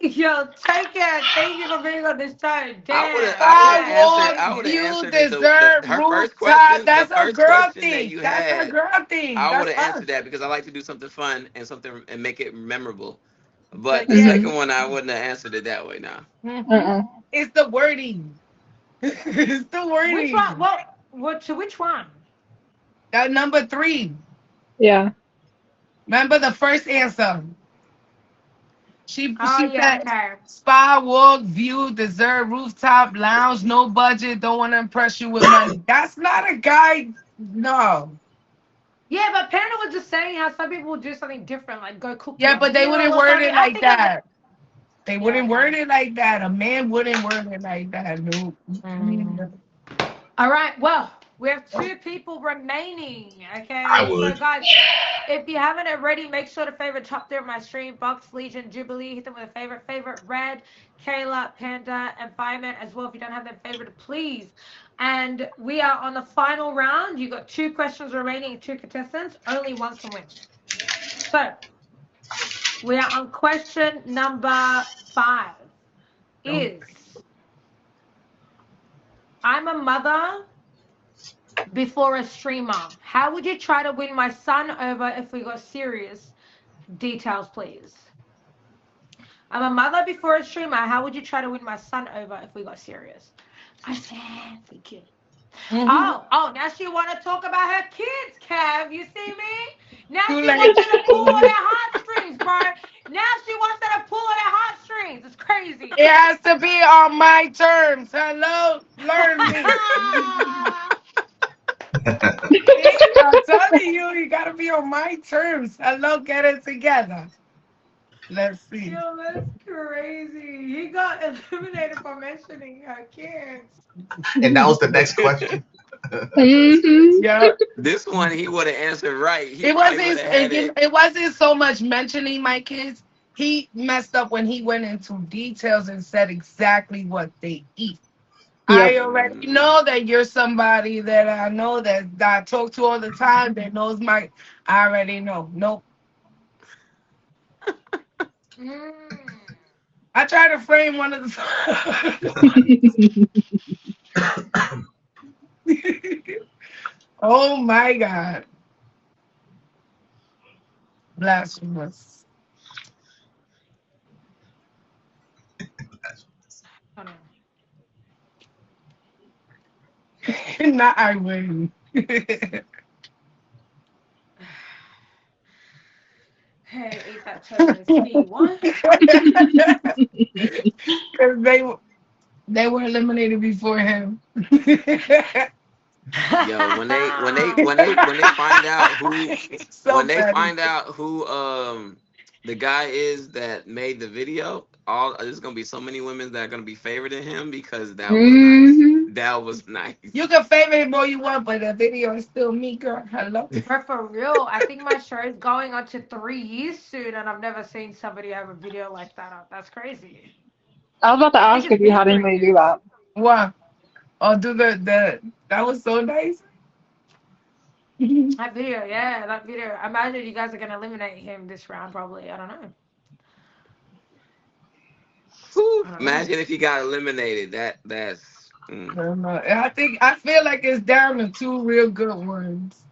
Yo, Tokyo, thank you for being on this show. Damn, I damn. I want would have you answered it. dessert Her first rooftop. question, the That's a first girl question that thing. you That's a had, girl thing. I would That's have us. answered that because I like to do something fun and something and make it memorable. But But the yes. Mm-hmm. second one, I wouldn't have answered it that way. Now, Uh-uh. It's the wording. It's the Which one? wording. What? To which one? That number 3. Yeah. Remember the first answer. Oh She yeah, said okay. spa, walk, view, dessert, rooftop, lounge, no budget, don't want to impress you with money. That's not a guy. No. Yeah, but Panda was just saying how some people would do something different, like go cook you Yeah, a but they meal wouldn't or word something. it I like think of it. that. They Yeah, wouldn't okay. word it like that. A man wouldn't word it like that. No. Mm. All right. Well, we have 2 people remaining. I Okay. So, would. guys, if you haven't already, make sure to favorite top there of my stream. Box, Legion, Jubilee. Hit them with a favorite. Favorite Red, Kayla, Panda, and Fireman as well. If you don't have them favorite, please. And we are on the final round. You got 2 questions remaining, 2 contestants. Only one can win. So, we are on question number 5. Is I'm a mother before a streamer. How would you try to win my son over if we got serious? Details, please. I'm a mother before a streamer. How would you try to win my son over if we got serious? I said, thank you. Mm-hmm. Now she want to talk about her kids, Kev. You see me? Now Too she late. wants her to pull on her heartstrings, bro. Now she wants her to pull on her heartstrings. It's crazy. It has to be on my terms. Hello? Learn me. See, I'm telling you, you gotta be on my terms. Hello, get it together. Let's see. Yo, that's crazy. He got eliminated for mentioning her kids. And that was the next question. Hmm. Yeah. This one he would have answered right. He It probably would wasn't. have had it. It wasn't so much mentioning my kids. He messed up when he went into details and said exactly what they eat. I Yep. already know that you're somebody that I know that I talk to all the time that knows my. I already know. Nope. Mm. I try to frame one of the. Oh my God. Blasphemous. I know. Not I win. Hey, eat that turbulent speed. What? Because they were eliminated before him. Yo, when they find out who So when they petty. find out who the guy is that made the video, all there's gonna be so many women that are gonna be favoriting him because that was nice. Hmm. That was nice. You can favor him all you want, but the video is still me, girl. Hello. But for real, I think my show is going on to 3 years soon, and I've never seen somebody have a video like that up. That's crazy. I was about to I think ask it's if you been had three anybody do years. that. What? Oh, do the that was so nice. That video, yeah, that video. I imagine you guys are gonna eliminate him this round, probably. I don't know. Whew, I don't know. imagine if he got eliminated. That's I don't know. I feel like it's down to two real good ones.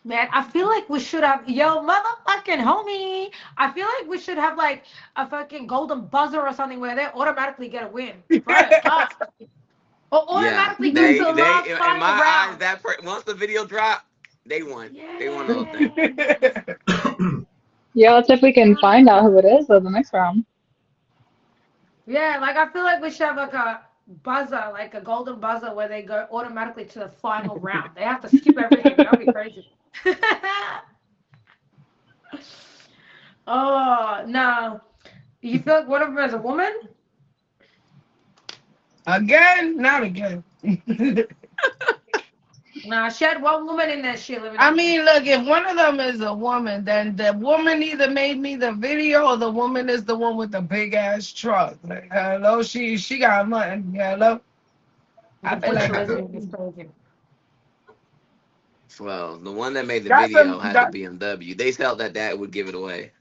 Man, I feel like we should have, yo, motherfucking homie. I feel like we should have like a fucking golden buzzer or something where they automatically get a win. Bro, fuck. Or yeah. automatically go to the They last in final my eyes round. once the video dropped, they won. They won the whole thing. Yeah. Yeah, let's see if we can find out who it is for the next round. Yeah, like I feel like we should have like a buzzer, like a golden buzzer where they go automatically to the final round. They have to skip everything. That would be crazy. Oh, no. You feel like one of them is a woman? Again, not again. Nah, she had one woman in there. She eliminated. I mean, look, if one of them is a woman, then the woman either made me the video or the woman is the one with the big ass truck. Like, hello, she got money. Hello. I feel like Butcherism is crazy. Well, the one that made the that's video a had the that, BMW. They felt that would give it away.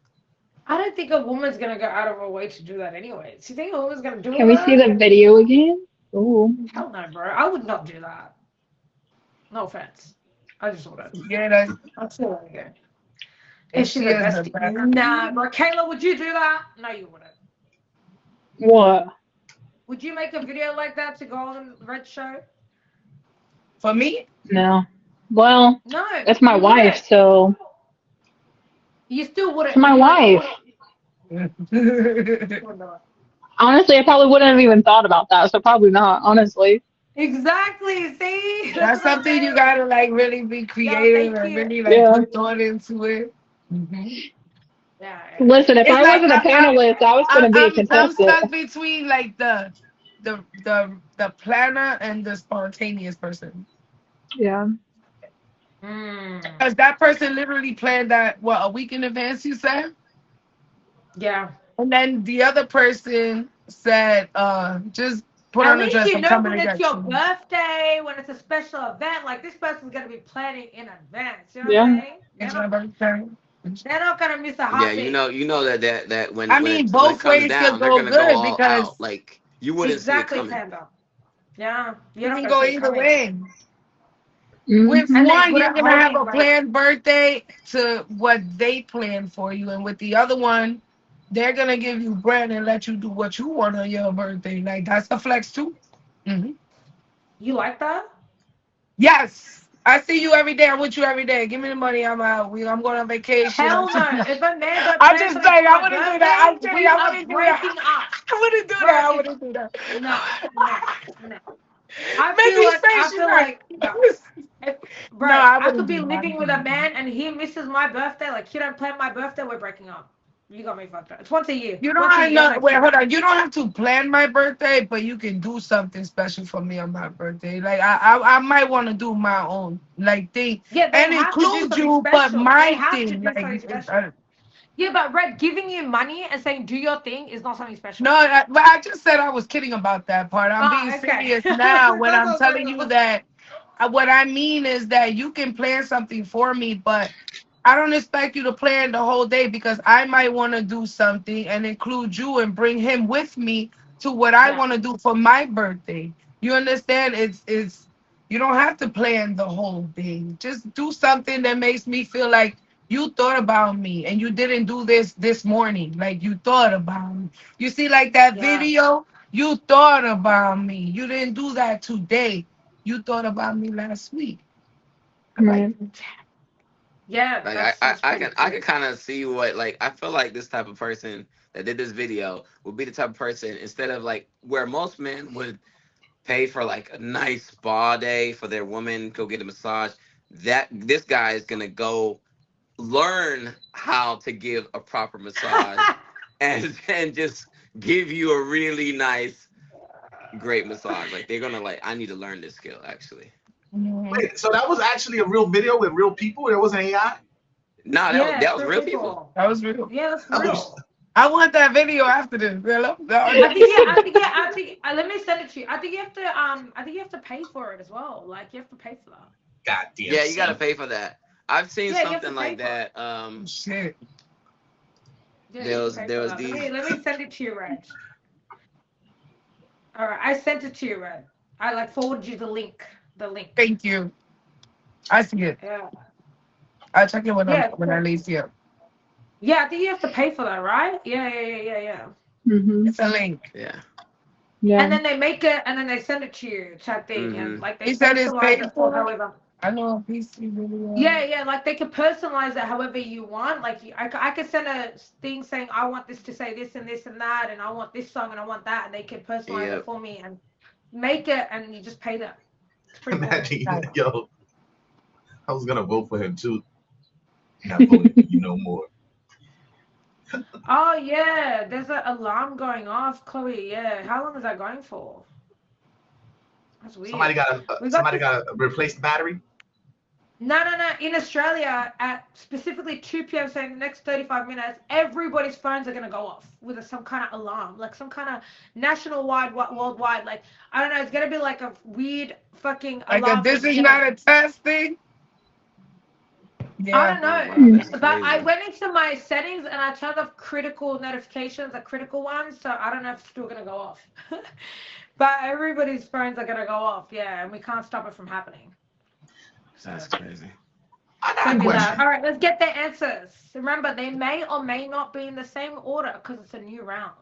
I don't think a woman's gonna go out of her way to do that anyway. Do you think a woman's gonna do Can we see that? the video again? Ooh. Hell no, bro. I would not do that. No offense. I just wouldn't. yeah, that, I'll say that again. if Is she she the is the bestie? best. Nah, bro. Kayla, would you do that? No, you wouldn't. What? Would you make a video like that to go on Red Show? For me, No. Well, No, it's my you wife, wouldn't. so You still wouldn't. it's my You wife. wouldn't. Honestly, I probably wouldn't have even thought about that, so probably not, honestly. Exactly. See, that's that's what I'm something you saying. gotta like really be Yo, creative thank and you. really like Yeah. put thought into it. Yeah. Listen, if It's I like wasn't a panelist, I was gonna be a I'm contestant. stuck between like the planner and the spontaneous person. Yeah. Mm, Because that person literally planned that what a week in advance, you said? yeah. And then the other person said, just put At on a least dress, you I'm know coming when to it's get your you. birthday, when it's a special event. Like this person's gonna be planning in advance. You know what Yeah. I'm saying? It's my birthday. They're not gonna miss a Yeah, heartbeat. you know that I when mean, it both comes ways could down, they're go gonna go good all because out. Like you wouldn't see it Exactly, coming. Panda. Yeah, you you're not can gonna go see it either coming. way. With Hmm. And then one, good you're at gonna have holding, a like planned birthday to what they planned for you, and with the other one, they're gonna give you bread and let you do what you want on your birthday. Like that's a flex too. Hmm. you like that? Yes, I see you every day. I'm with you every day. Give me the money. I'm out. I'm going on vacation. Hell no. If a man don't I'm plan just something saying, for I my wouldn't do that. I'm birthday, kidding. we I are wouldn't do that. breaking up. I wouldn't do Bro, that. I if wouldn't do that. no, no, no. Missy say if, bro, No, I I could wouldn't be do that. living with a man and he misses my birthday. Like he don't plan my birthday, we're breaking up. You got me fucked up. It's once a year. You know, Once a I year, know. like Wait, hold on. You don't have to plan my birthday, but you can do something special for me on my birthday. Like I might want to do my own like thing yeah, they and have to do include something you, but special. They my have to thing, do like, something special. Yeah, but Red, giving you money and saying do your thing is not something no, special. but I just said I was kidding about that part. I'm being Oh, okay. serious I was now like, when that's I'm not telling you special. that. What I mean is that you can plan something for me, but I don't expect you to plan the whole day because I might want to do something and include you and bring him with me to what I Yeah, want to do for my birthday. You understand? It's you don't have to plan the whole thing. Just do something that makes me feel like you thought about me and you didn't do this morning. Like you thought about me. You see, like that yeah. video, you thought about me. You didn't do that today. You thought about me last week. I like Right. Yeah, Like that's I pretty can I cool. can kind of see what, like, I feel like this type of person that did this video would be the type of person, instead of like where most men would pay for like a nice spa day for their woman, go get a massage, that this guy is gonna go learn how to give a proper massage and just give you a really nice, great massage. Like they're gonna like, I need to learn this skill actually. Mhm. Wait, so that was actually a real video with real people? It wasn't AI? No, Yeah, that it's was real real people. people. That was real. Yeah, that's I wish. real. I want that video after this. Hello? I think yeah, I think yeah, I think let me send it to you. I think you have to I think you have to pay for it as well. Like you have to pay for that. Goddamn Yeah, you gotta son. pay for that. I've seen Yeah, you have to something pay like for it. that. Shit. Yeah, you have to pay There for was that. these. Let me send it to you, Reg. All right, I sent it to you, Reg. I like forwarded you the link. The link. Thank you. I see it. Yeah. I'll check it Yeah, when I leave here. yeah, I think you have to pay for that, right? Yeah. Mhm. It's a link. Yeah. And Yeah. then they make it and then they send it to you, type thing, and Mm-hmm. like they He said it's personalize paid it for for. however. I know a PC video. Yeah, like they can personalize it however you want. Like I could send a thing saying I want this to say this and that, and I want this song and I want that, and they can personalize it Yep. for me and make it, and you just pay them. It's pretty cool. Imagine, yo, I was gonna vote for him too. Not voting for you no more. Oh yeah, there's an alarm going off, Chloe. Yeah, how long is that going for? That's Somebody weird. got a We got somebody this. got to replace the battery. No. In Australia, at specifically 2 p.m., so in the next 35 minutes, everybody's phones are going to go off with some kind of alarm, like some kind of national-wide, worldwide. Like, I don't know, it's going to be like a weird fucking Like a alarm this that's is going to. not a test thing. I Yeah. don't Oh know. wow, that's But I crazy. went into my settings and I turned off critical notifications, the critical ones, so I don't know if it's still going to go off. But everybody's phones are going to go off, yeah, and we can't stop it from happening. So. That's crazy. I It's got gonna a be loud. question. All right, let's get the answers. Remember, they may or may not be in the same order because it's a new round.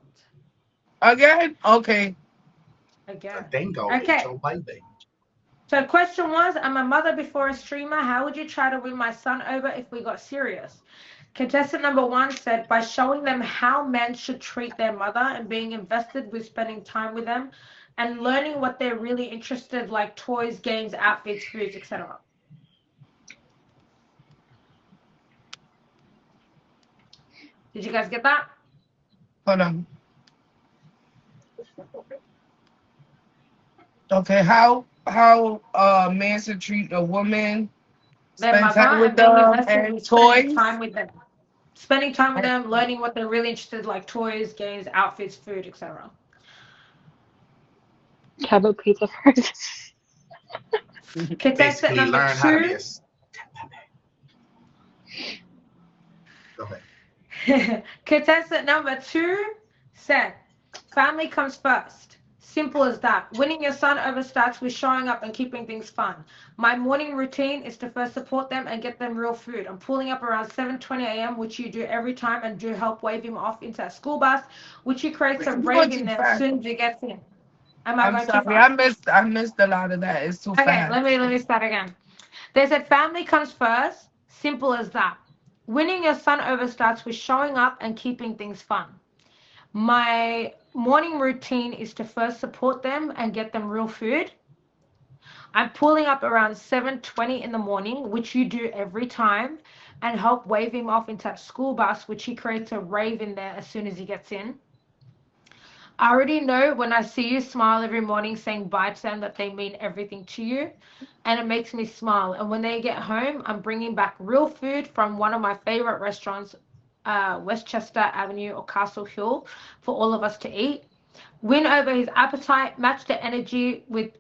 Again? Okay. Again. Dingo ate Okay. your baby. So question was, I'm a mother before a streamer. How would you try to win my son over if we got serious? Contestant number 1 said, by showing them how men should treat their mother and being invested with spending time with them and learning what they're really interested, like toys, games, outfits, foods, etc. Did you guys get that? Hold on. Okay. How a man should treat a woman, Their spend mother time with and being them, invested and with spending toys. time with them. Spending time with them, learning what they're really interested, like toys, games, outfits, food, etc. Have a pizza first. Contestant Basically, number learn how to be two. a. Go ahead. Contestant number 2 said, family comes first. Simple as that. Winning your son over starts with showing up and keeping things fun. My morning routine is to first support them and get them real food. I'm pulling up around 7:20 a.m., which you do every time, and do help wave him off into a school bus, which you create Wait, some you going rave in too there as fast. soon as he gets in. Am I I'm going too sorry. fast? I missed a lot of that. It's too Okay, fast. let me start again. They said family comes first. Simple as that. Winning your son over starts with showing up and keeping things fun. My morning routine is to first support them and get them real food. I'm pulling up around 7:20 in the morning, which you do every time, and help wave him off into that school bus, which he creates a rave in there as soon as he gets in. I already know when I see you smile every morning saying bye to them that they mean everything to you, and it makes me smile. And when they get home, I'm bringing back real food from one of my favorite restaurants, Westchester Avenue or Castle Hill, for all of us to eat. Win over his appetite, match the energy with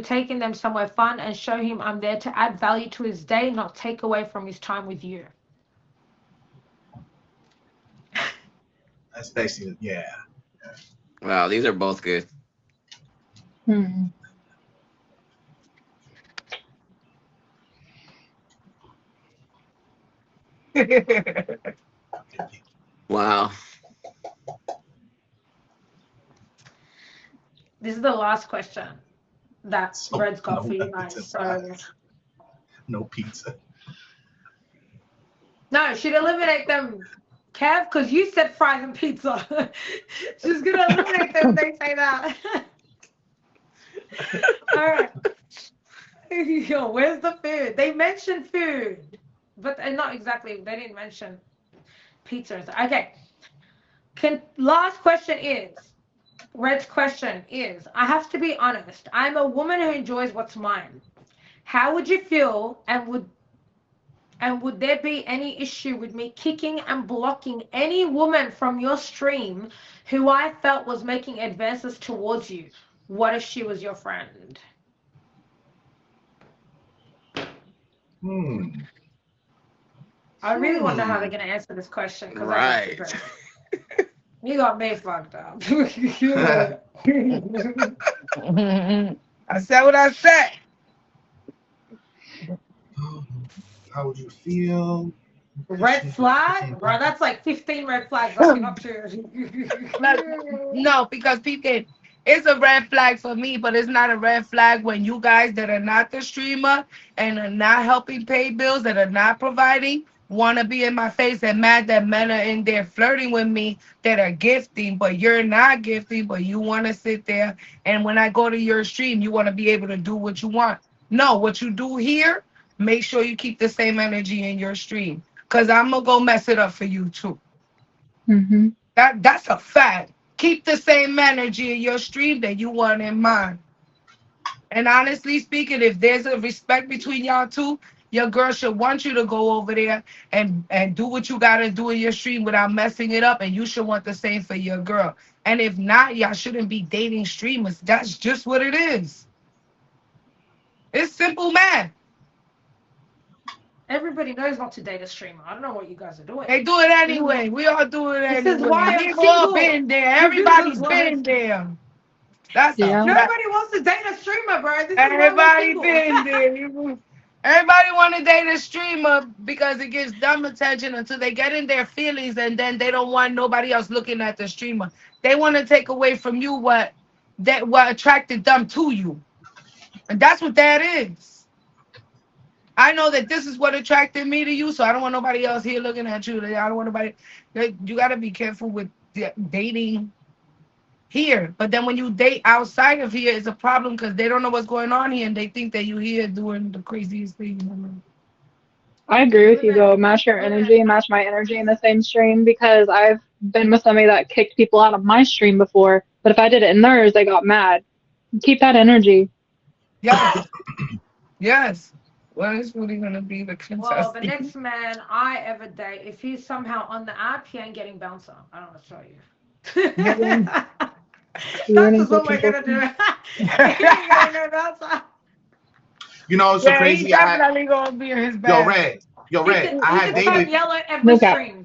taking them somewhere fun, and show him I'm there to add value to his day, not take away from his time with you. That's basically, yeah. Wow, these are both good. Hmm. Wow. This is the last question that So Red's got no for you lemons guys. and So fries. No pizza. no, she'd eliminate them, Kev, because you said fries and pizza. She's gonna eliminate them when they say that. All right. Yo, where's the food? They mentioned food, but not exactly. They didn't mention pizza. Okay. Last question is, Red's question is, I have to be honest. I'm a woman who enjoys what's mine. How would you feel, and would there be any issue with me kicking and blocking any woman from your stream who I felt was making advances towards you? What if she was your friend? I really want to know how they're going to answer this question because I got Right. prepared. You got me fucked up. I said what I said. How would you feel? Red flag? Bro, that's like 15 red flags I've been up to. No, because PK, it's a red flag for me, but it's not a red flag when you guys that are not the streamer and are not helping pay bills, that are not providing, want to be in my face and mad that men are in there flirting with me that are gifting, but you're not gifting, but you want to sit there. And when I go to your stream, you want to be able to do what you want. No, what you do here, make sure you keep the same energy in your stream. Because I'm going to go mess it up for you too. Mm-hmm. That's a fact. Keep the same energy in your stream that you want in mine. And honestly speaking, if there's a respect between y'all two, your girl should want you to go over there and do what you gotta do in your stream without messing it up. And you should want the same for your girl. And if not, y'all shouldn't be dating streamers. That's just what it is. It's simple math. Everybody knows not to date a streamer. I don't know what you guys are doing. They do it anyway. We all do it anyway. This is why I'm We've all single. been there. Everybody's been there. That's Yeah. Nobody wants to date a streamer, bro. This is Everybody why we're been there. Everybody want to date a streamer because it gives them attention until they get in their feelings, and then they don't want nobody else looking at the streamer. They want to take away from you what attracted them to you, and that's what that is. I know that this is what attracted me to you, so I don't want nobody else here looking at you. I don't want nobody. You got to be careful with dating here, but then when you date outside of here, it's a problem because they don't know what's going on here and they think that you here doing the craziest thing. I agree with you though. Match your energy, match my energy in the same stream, because I've been with somebody that kicked people out of my stream before, but if I did it in theirs, they got mad. Keep that energy. Yes. Yes. What is really gonna be the contest? Well, the next man I ever date, if he's somehow on the app, he ain't getting bouncer. I don't want to tell you. That's just what we're gonna do. He ain't getting no bouncer. You know, it's so crazy. He's definitely gonna be in his bag. Yo, Red. I had dated. Yellow every stream.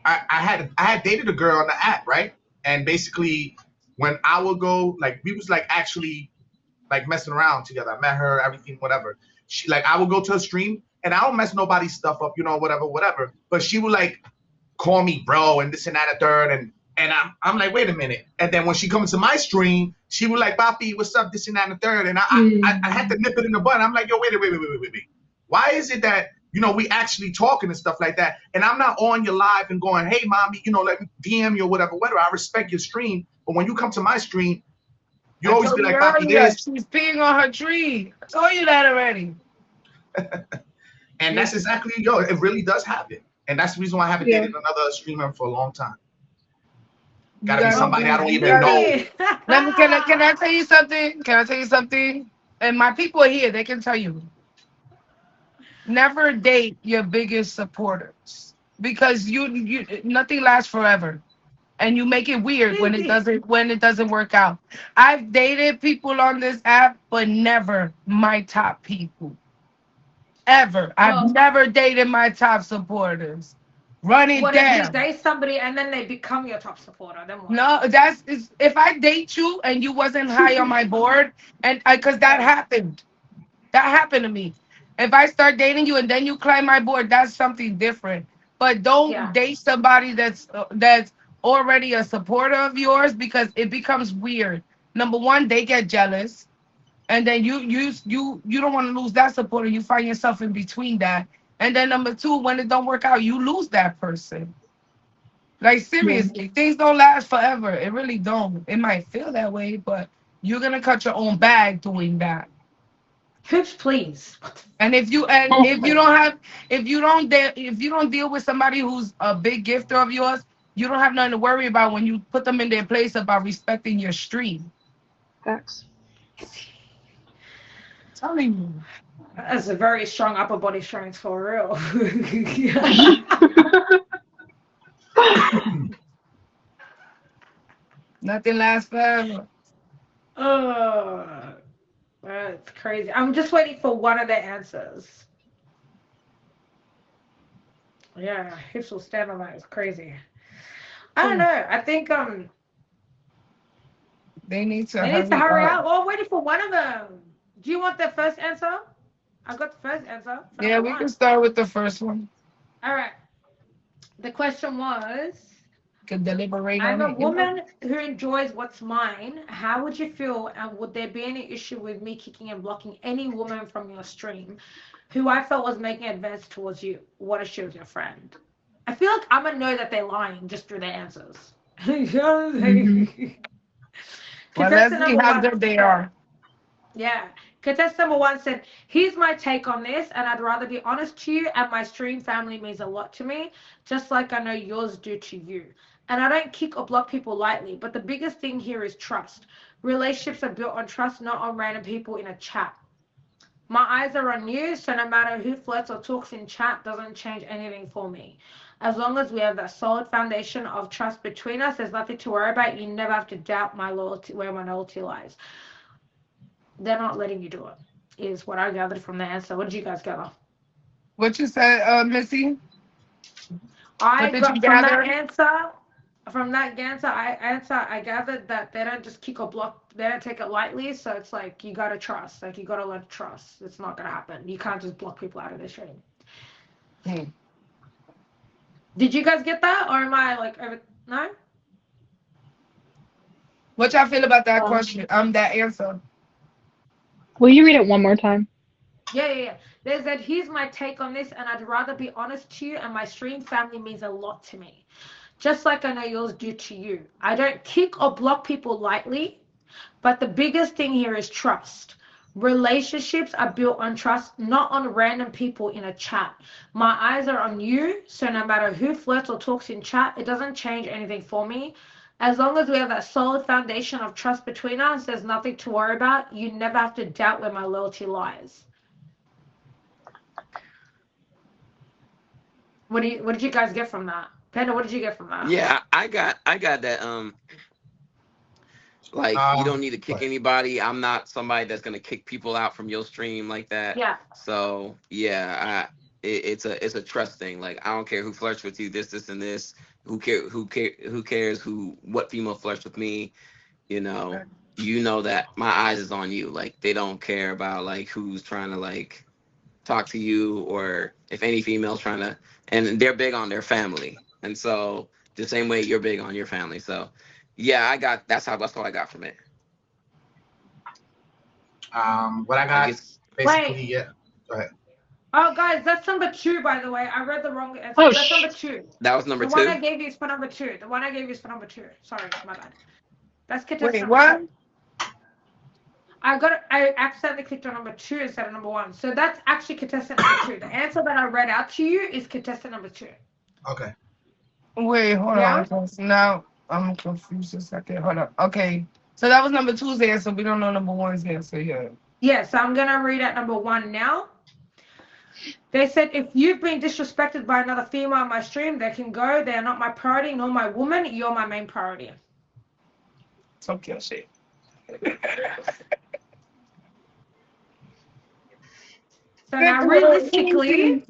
I had dated a girl on the app, right? And basically, when I would go, like, we was like actually like messing around together. I met her, everything, whatever. She like, I would go to a stream, and I don't mess nobody's stuff up, you know, whatever. But she would like call me bro and this and that, a third, and I'm like, wait a minute. And then when she comes to my stream, she would like, Papi, what's up, this and that, and the third. And I had to nip it in the bud. I'm like, yo, wait. Why is it that, you know, we actually talking and stuff like that, and I'm not on your live and going, hey, mommy, you know, let me DM you or whatever. I respect your stream, but when you come to my stream, You I always told be you like, Papi earlier, this. she's peeing on her tree. I told you that already. And that's exactly, yo, it really does happen. And that's the reason why I haven't Yeah. dated another streamer for a long time. You Gotta be gotta somebody I don't you even gotta- know. Can I tell you something? Can I tell you something? And my people are here, they can tell you. Never date your biggest supporters. Because you nothing lasts forever. And you make it weird when it doesn't work out. I've dated people on this app, but never my top people. Ever. I've Oh, never dated my top supporters. Run it what if you down. date somebody and then they become your top supporter? Then what? No, if I date you and you wasn't high on my board, and because that Yeah. happened. That happened to me. If I start dating you and then you climb my board, that's something different. But don't Yeah. date somebody that's already a supporter of yours because it becomes weird. Number one, they get jealous, and then you don't want to lose that supporter. You find yourself in between that, and then number two, when it don't work out, you lose that person. Like Yeah. seriously, things don't last forever. It really don't. It might feel that way, but you're gonna cut your own bag doing that. Hoops, please. And if you don't deal with somebody who's a big gifter of yours, you don't have nothing to worry about when you put them in their place about respecting your stream. Facts. Telling you. That's a very strong upper body strength for real. Nothing lasts forever. Oh, that's crazy. I'm just waiting for one of the answers. Yeah, hips will stand on that. It's crazy. I don't know. I think They need to they need to hurry hurry up. up. Oh, I'm waiting for one of them. Do you want the first answer? I got the first answer for Yeah, number we can one. start with the first one. All right. The question was, Can deliberate I'm on a it, you know? woman who enjoys what's mine. How would you feel, and would there be any issue with me kicking and blocking any woman from your stream who I felt was making advance towards you? What if she was your friend? I feel like I'm gonna know that they're lying just through their answers. You know what I'm Hmm. saying? Well, let's Contestant see number how one good they said, are. yeah. Contestant number one said, here's my take on this, and I'd rather be honest to you, and my stream family means a lot to me, just like I know yours do to you. And I don't kick or block people lightly, but the biggest thing here is trust. Relationships are built on trust, not on random people in a chat. My eyes are on you, so no matter who flirts or talks in chat doesn't change anything for me. As long as we have that solid foundation of trust between us, there's nothing to worry about. You never have to doubt my loyalty, where my loyalty lies. They're not letting you do it, is what I gathered from the answer. What did you guys gather? What you said, Missy? What I did you got from that gather? answer, I gathered that they don't just kick or block, they don't take it lightly. So it's like you gotta trust, like you gotta learn to trust. It's not gonna happen. You can't just block people out of their stream. Hmm. Did you guys get that, or am I like no? What y'all feel about that Um, question? That answer. will you read it one more time? Yeah. They said, here's my take on this, and I'd rather be honest to you, and my stream family means a lot to me. Just like I know yours do to you. I don't kick or block people lightly, but the biggest thing here is trust. Relationships are built on trust, not on random people in a chat. My eyes are on you, so no matter who flirts or talks in chat, it doesn't change anything for me. As long as we have that solid foundation of trust between us, there's nothing to worry about. You never have to doubt where my loyalty lies. What did you guys get from that? Panda, what did you get from that? Yeah, I got that. Like you don't need to kick But anybody. I'm not somebody that's gonna kick people out from your stream like that. Yeah. So yeah, it's a trust thing. Like I don't care who flirts with you, this and this. Who cares what female flirts with me? You know, you know that my eyes is on you. Like they don't care about like who's trying to like talk to you or if any female's trying to, and they're big on their family. And so the same way you're big on your family. So yeah, that's what I got from it. what I I got guess basically, Wait. yeah. Go ahead. Oh, guys, that's number two, by the way. I read the wrong answer. Oh, That's number two. that was number The one two. I gave you is for number two. The one I gave you is for number two. Sorry, my bad. That's Wait, contestant number what? two. I accidentally clicked on number 2 instead of number 1. So that's actually contestant number 2. The answer that I read out to you is contestant number 2. Okay. Wait, hold Yeah? on. 'Cause now I'm confused a second. Hold up. Okay. So that was number 2's answer. We don't know number 1's answer yet. Yeah, so I'm going to read out number 1 now. They said, if you've been disrespected by another female on my stream, they can go. They are not my priority, nor my woman. You're my main priority. Talk your shit. So now, realistically,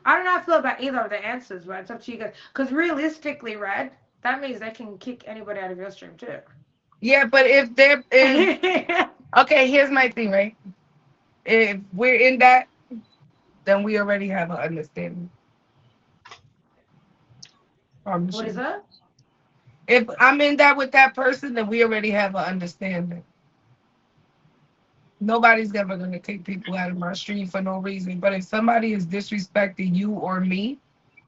I don't know how I feel about either of the answers, but it's up to you guys. Because realistically, Red, that means they can kick anybody out of your stream too. Yeah, but if they're okay, here's my thing, right? If we're in that, then we already have an understanding. What is that? If I'm in that with that person, then we already have an understanding. Nobody's ever going to kick people out of my stream for no reason. But if somebody is disrespecting you or me,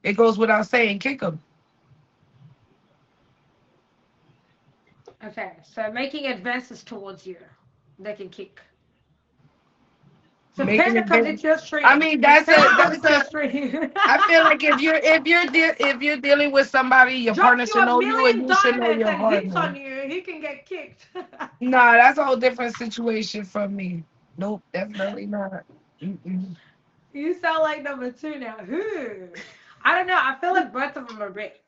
it goes without saying, kick them. Okay, so making advances towards you, they can kick. So Panda comes into your stream. I mean, that's a. I feel like if you're dealing with somebody, your partner should know you, and you should know your partner. Hits on you, he can get kicked. Nah, that's a whole different situation from me. Nope, definitely not. Mm-mm. You sound like number 2 now. Who? I don't know. I feel like both of them are a bit.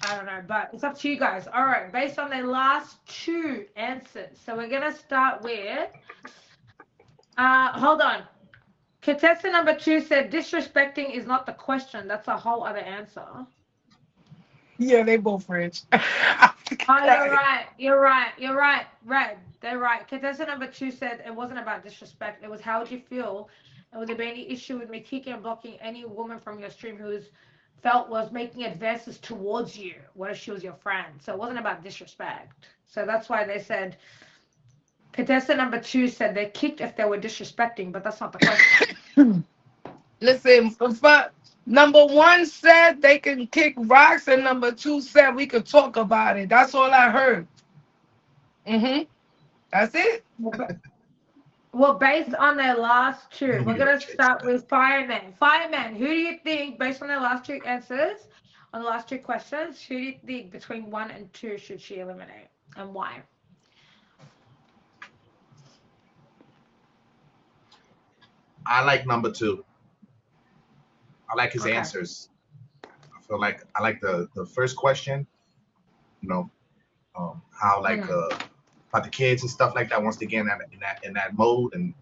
I don't know, but it's up to you guys. All right, based on their last 2 answers. So we're gonna start with. Hold on. Contestant number 2 said disrespecting is not the question. That's a whole other answer. Yeah, they both rich. Oh, you're right. Red, they're right. Contestant number 2 said it wasn't about disrespect. It was how would you feel? And would there be any issue with me kicking and blocking any woman from your stream who's felt was making advances towards you? What if she was your friend? So it wasn't about disrespect. So that's why they said contestant number 2 said they kicked if they were disrespecting, but that's not the question. Listen, number 1 said they can kick rocks, and number 2 said we could talk about it. That's all I heard. That's it. Well, based on their last 2, we're gonna start with Fireman. Fireman, who do you think, based on their last 2 answers, on the last 2 questions, who do you think between 1 and 2 should she eliminate, and why? I like number 2. I like his answers. I feel like I like the first question. You know, how like about the kids and stuff like that. Once they get in that mode, and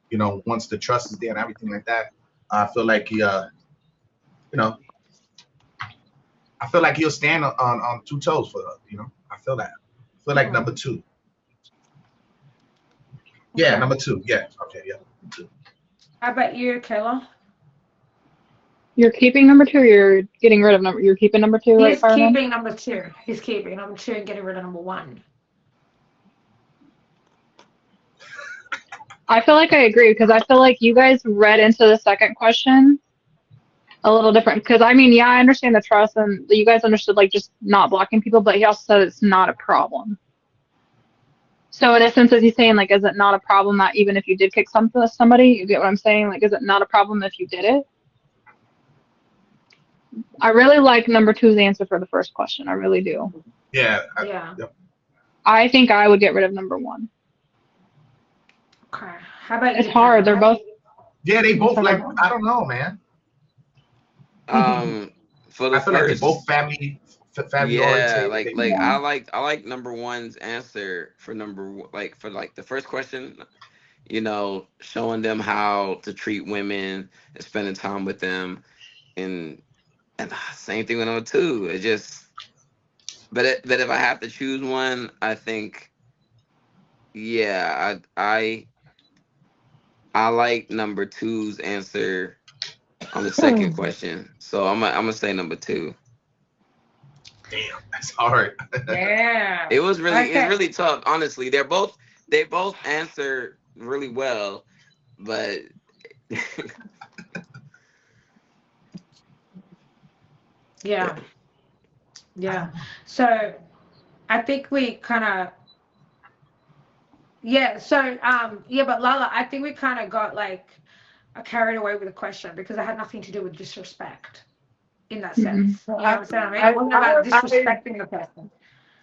you know, once the trust is there and everything like that, I feel like he, you know, I feel like he'll stand on 2 toes for her. You know, I feel that. I feel like number 2. Yeah, number 2. Yeah. Okay. Yeah. 2. How about you, Kayla? You're keeping number 2, or you're getting rid of number? You're keeping number 2, right, Fireman? He's keeping number 2. He's keeping number 2 and getting rid of number 1. I feel like I agree, because I feel like you guys read into the second question a little different. Because I mean, yeah, I understand the trust, and you guys understood like just not blocking people, but he also said it's not a problem. So in a sense, is he saying like, is it not a problem that even if you did kick somebody, you get what I'm saying? Like, is it not a problem if you did it? I really like number 2's answer for the first question. I really do. Yeah. Yep. I think I would get rid of number 1. Okay. How about it's hard. They're both. Yeah, they both like. I don't know, man. For the I feel like they're both family. Yeah, I like number 1's answer for for the first question. You know, showing them how to treat women and spending time with them, and same thing with number 2. It just, but if I have to choose one, I think, yeah, I like number 2's answer on the second question. So I'm gonna say number 2. Damn, that's hard. Yeah. It was really it's really tough. Honestly, they both answer really well, but yeah. So I think we kind of Yeah, so yeah, but Lala, I think we kind of got like carried away with the question because it had nothing to do with disrespect in that Mm-mm. sense. You know what I'm saying? I mean, it wasn't about I, disrespecting the person.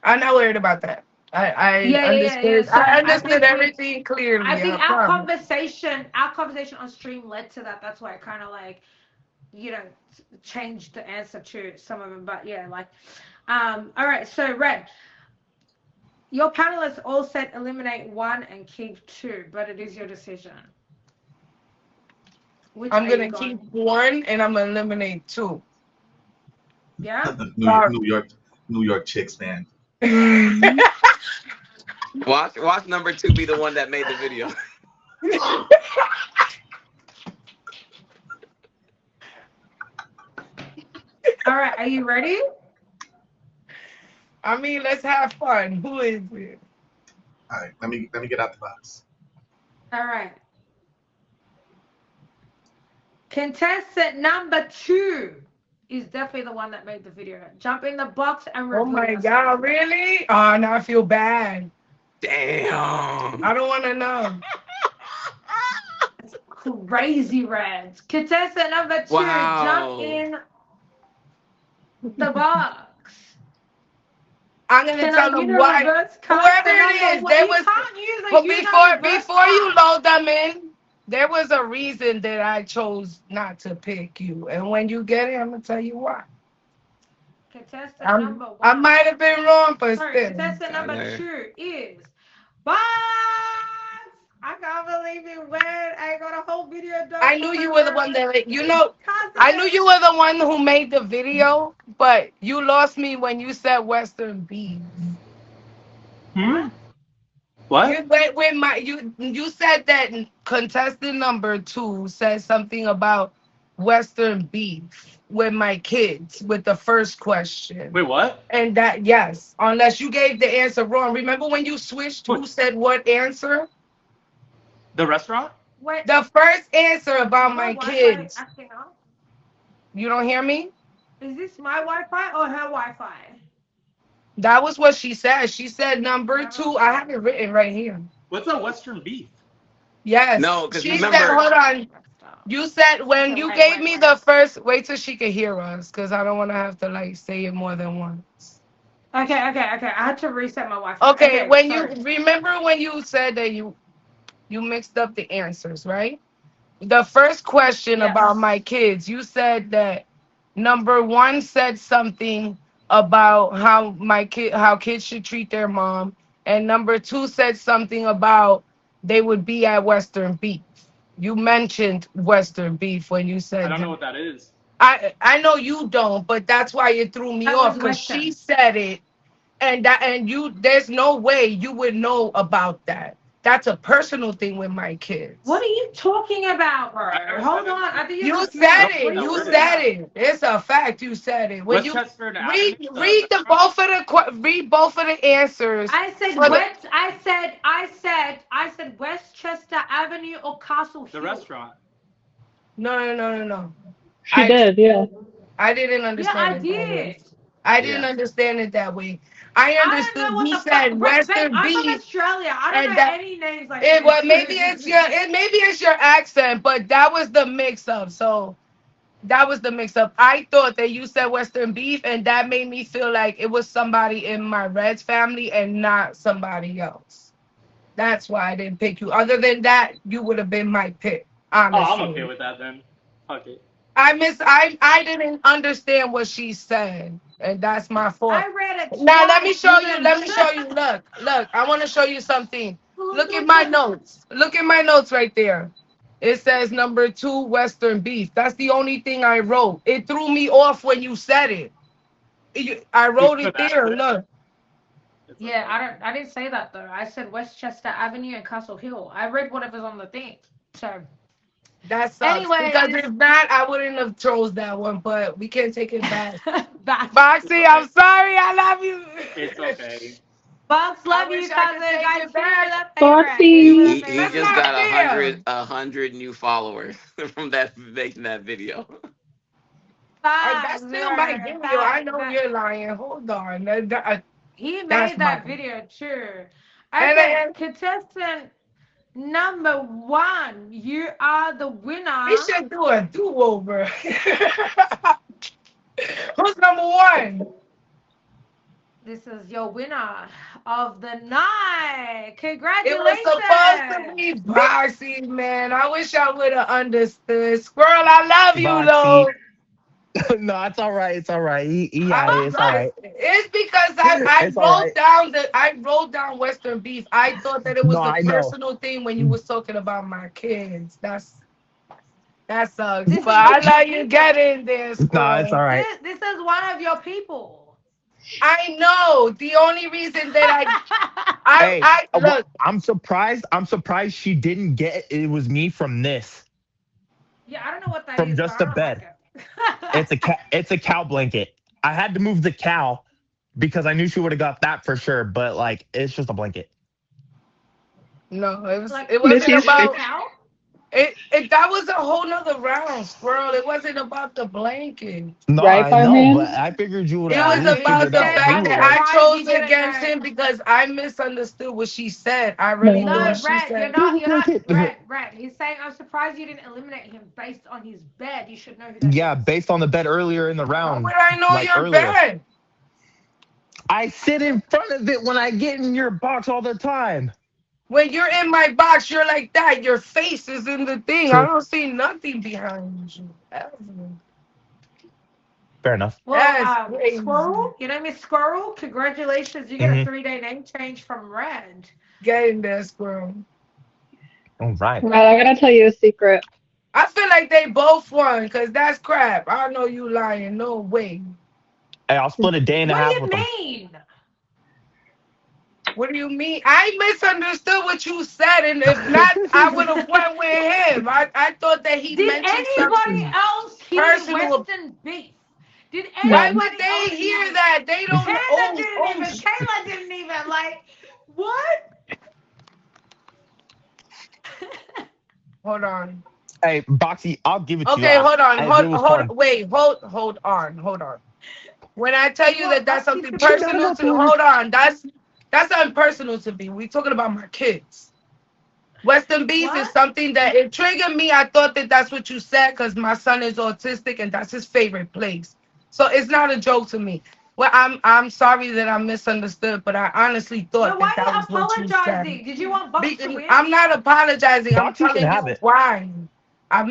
I'm not worried about that. I Yeah. understood. So I I understood think we, everything I clearly. I think promise. our conversation on stream led to that. That's why I kind of like, you know, changed the answer to some of them. But yeah, like, all right. So Red, your panelists all said eliminate one and keep two, but it is your decision. Which I'm are you gonna keep going? one and I'm gonna eliminate two. Yeah. Sorry. New York, New York chicks, man. Mm. Watch number two be the one that made the video. All right. Are you ready? I mean, let's have fun. Who is it? All right, let me get out the box. All right. Contestant number two is definitely the one that made the video. Jump in the box and Oh reveal my yourself. God, really? Oh, now I feel bad. Damn. I don't want to know. Crazy Reds. Contestant number two, jump Wow. in the box. I'm gonna Can I tell use them a why. reverse card Whoever for it number is, one? there You was. can't use a But reverse before you card. load them in, there was a reason that I chose not to pick you, and when you get it, I'm gonna tell you why. Contestant number I one. might have been wrong, but Sorry, still. contestant number Tyler. two is Box. I can't believe it went. I got a whole video done I knew for you my were the one reverse that, I knew cousin. you were the one who made the video, but you lost me when you said Western beef. What? You went with you said that contestant number two said something about Western beef with my kids with the first question. Wait, what? And that yes, unless you gave the answer wrong. Remember when you switched Wait, who said what answer? the restaurant? Wait, The first answer is about my my Wi-Fi kids. acting up? You don't hear me? Is this my Wi-Fi or her Wi-Fi? That was what she said. She said number two. I have Okay. it written right here. What's a Western beef? Yes. No, because She said, remember, hold on. You said when Okay, you wait, gave wait, me wait. the first, wait till she can hear us, because I don't want to have to like say it more than once. Okay. I had to reset my Wi-Fi. Okay, Okay, when you sorry. remember when you said that you mixed up the answers, right? The first question about Yes. my kids, you said that number one said something about how kids should treat their mom, and number two said something about they would be at Western Beef. You mentioned Western Beef when you I said don't know that. what that is. I know you don't, but that's why it threw me That off was because she Western. said it, and you there's no way you would know about that. That's a personal thing with my What kids. are you talking about, bro? I never said Hold that. on. I think you're You confused. said Nope, What it. are you never You said talking it. said about? it. It's a fact. You said it. When you Westchester Avenue, the read restaurant? both of the read both of the answers I said for the West. I said Westchester Avenue or Castle The Hill. restaurant. no. She I did, yeah. I didn't Yeah, understand I it that way. did. I didn't yeah. understand it that way. I I don't know understood what you the fuck, said babe. Western I'm from beef Australia. I don't and know that any names like it this. well maybe it's your accent, but that was the mix up. So that was the mix up. I thought that you said Western beef, and that made me feel like it was somebody in my Reds family and not somebody else. That's why I didn't pick you. Other than that, you would have been my pick, Oh, I'm okay honestly. with that then. Fuck it. I didn't understand what she said, and that's my fault. I read it Now let me twice, show you. woman. Let me show you. Look. I want to show you something. Look at my notes. Look at my notes right there. It says number two, Western beef. That's the only thing I wrote. It threw me off when you said it. I You wrote put it that there. clip. Look, It's Yeah, okay. I didn't say that though. I said Westchester Avenue and Castle Hill. I read whatever's on the thing. So, that sucks. Because anyways, if not, I wouldn't have chose that one. But we can't take it back. back. It's Boxy, okay. I'm sorry. I love you. It's okay. Bugs, I love you, wish I could cousin. take Guys, it hit him with back. a favorite. Hit him with a Foxy. He That's just favorite. not got fair. a hundred new followers from that making that video. That's Facts, still my bro. video. I Facts. know That you're lying. Hold on. he That's made my that video too. Okay, And contestant number one, you are the we winner. should do a do-over. Who's number one? This is your winner of the night. It was supposed to Congratulations. be Boxy, man. I wish I would have understood. Squirrel, I love you, Boxy. though. No, it's all right. It's all right. He had it. I'm It's all just, right. it's because I It's all right. wrote down Western beef. I thought that it No, was a I know. personal thing when you was talking about my kids. That sucks. This is But one I of your let you people. get in there, No, it's all Squirrel. right. This is one of your people. I know. The only reason that Hey, I look, I'm surprised. I'm surprised she didn't get it. Was me from this, Yeah, I don't know what that from is, but just I a don't like bed. it. It's a cow blanket. I had to move the cow because I knew she would have got that for sure. But like, it's just a blanket. no, Like, it wasn't Missy's like a about face. cow? that was a whole nother round, Squirrel. It wasn't about the blanket. No, Right, I know, but Fireman? I figured you would It have at was least You about figured the said, out who fact I'm it that was. I surprised you chose didn't against know. him because I misunderstood what she said. I really No. thought No, she Red, said, you're not, Red. He's saying, I'm surprised you didn't eliminate him based on his bed. You should know who that Yeah, is. based on the bed earlier in the how would round, I know like you're earlier. bad? I sit in front of it when I get in your box all the time. When you're in my box, you're like that. Your face is in the thing. I True. don't see nothing behind you. Ever. Fair enough. Well, That's crazy. Squirrel, you know Miss Squirrel? Congratulations. You get a Hmm. 3-day name change from Red. Get in there, Squirrel. All right. Right, I gotta tell you a secret. I feel like they both won because that's crap. I know you lying. No way. Hey, I'll split a day and a What do half you with them. mean? What do you mean? I misunderstood what you said, and if not, I would have went with him. I thought that he Did mentioned anybody something else hear personal. Western beef? Did Why No. would anybody they else hear hear? that? They don't. Panda didn't even. Kayla didn't even. Like, what? Hold on. Hey, Boxy, I'll give it to you. Okay, hold on. It was fun. Wait, hold on. When I tell You you want that that's Bugsy something to be your personal to, friend? hold on. That's unpersonal to me. We talking about my kids. Western beef is What? something that it triggered me. I thought that that's what you said because my son is autistic and that's his favorite place. So it's not a joke to me. Well, I'm sorry that I misunderstood, but I honestly But thought why that are that was you what you said. apologizing? Did you want Bucks to win? I'm not apologizing. I'm Boxy can telling have you it. why. I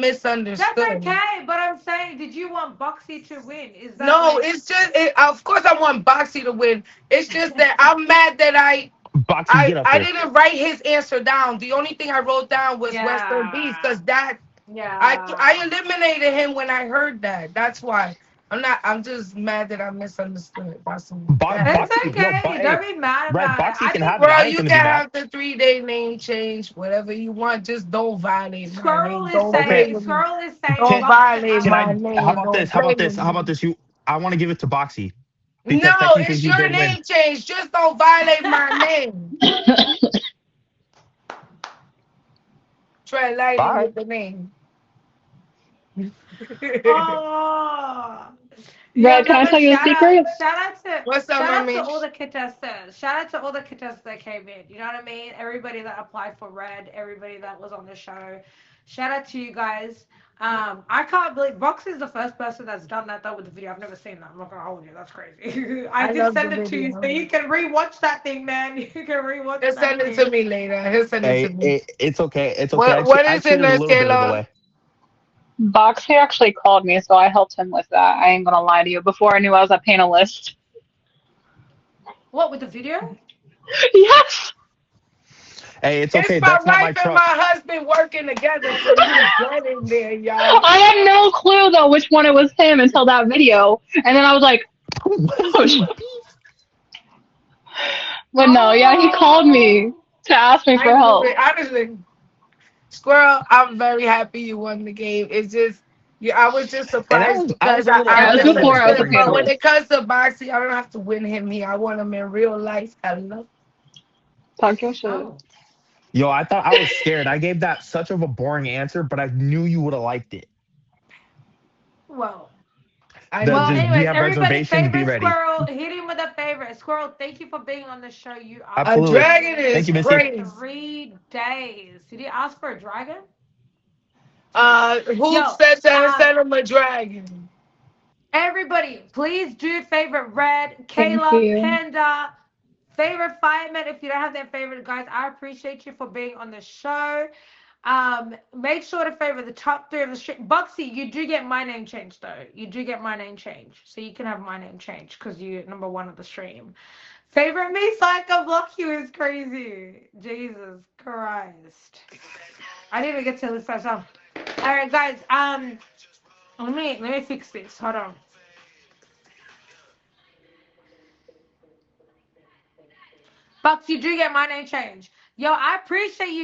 That's misunderstood. okay, but I'm saying, did you want Boxy to win? Is that No, like it's just of course I want Boxy to win. It's just that I'm mad that Boxy, get up I there. didn't write his answer down. The only thing I wrote down was Western Beast yeah, because that I yeah. eliminated him when I heard that. That's why. I'm just mad that I misunderstood. That's all. It's Boxy, yo, okay. hey, Don't be mad Red about it. Boxy I can think have it. Bro, I ain't you gonna be can mad. have the 3-day name change, whatever you want. Just don't violate my Squirrel name. is Don't play saying Okay, with me. Squirrel is saying Don't can Bucks can violate have can it. my I? How name. about this? Don't How play about with this? How me. about this? I want to give it to Boxy because No, technically it's he your did win. name change. Just don't violate my name. Tread lightly Bye. with the name. Oh, yo, Red, can no, I but tell you a secret? What's up, shout my out to man? all the contestants. Shout out to all the contestants that came in. You know what I mean? Everybody that applied for Red, everybody that was on the show. Shout out to you guys. I can't believe Box is the first person that's done that though with the video. I've never seen that. I'm not gonna hold you. That's crazy. I I did love the send it to you, so video. you can rewatch that thing, man. You can rewatch He'll that send it to thing. me later. He'll send it to Hey, me. it's okay. It's okay. What I is it, cheated a Nurse little bit of the Kayla? way. Boxy actually called me, so I helped him with that. I ain't gonna lie to you. Before I knew I was a panelist. What with the video? Yes! Hey, it's It's okay. my That's not my wife and my truck. husband working together for me to get in there, y'all. I had no clue though which one it was him until that video. And then I was like, oh shit. But no, yeah, he called Oh, me to ask me I for knew help. it. Honestly, Squirrel, I'm very happy you won the game. It's just, yeah, I was just And surprised I because was a little I Yeah, it was apprehensive before at I was a misunderstood. first But when too. it panelist. comes to boxing, I don't have to win him here. I want him in real life. Hello. Talk your shit. oh. Yo, I thought I was scared. I gave that such of a boring answer, but I knew you would have liked it. Well, I Well, know. Do you anyways, have everybody, reservations? Be favorite ready. squirrel, hit him with a favorite. Squirrel, thank you for being on the show. You asked A Absolutely. dragon Thank is you, Missy. crazy. 3 days. Did he ask for a dragon? Who Yo, said that? Send him a dragon. everybody, please do favorite Red, Thank Kayla, you. Panda, favorite Fireman. If you don't have their favorite, guys, I appreciate you for being on the show. Make sure to favorite the top 3 of the stream. Bugsy, you do get my name changed though. You do get my name changed, so you can have my name changed because you're number 1 of the stream. Favorite me so I can block you is crazy. Jesus Christ. I didn't even get to list myself. All right, guys. Let me fix this. Hold on. Bucks, you do get my name changed. Yo, I appreciate you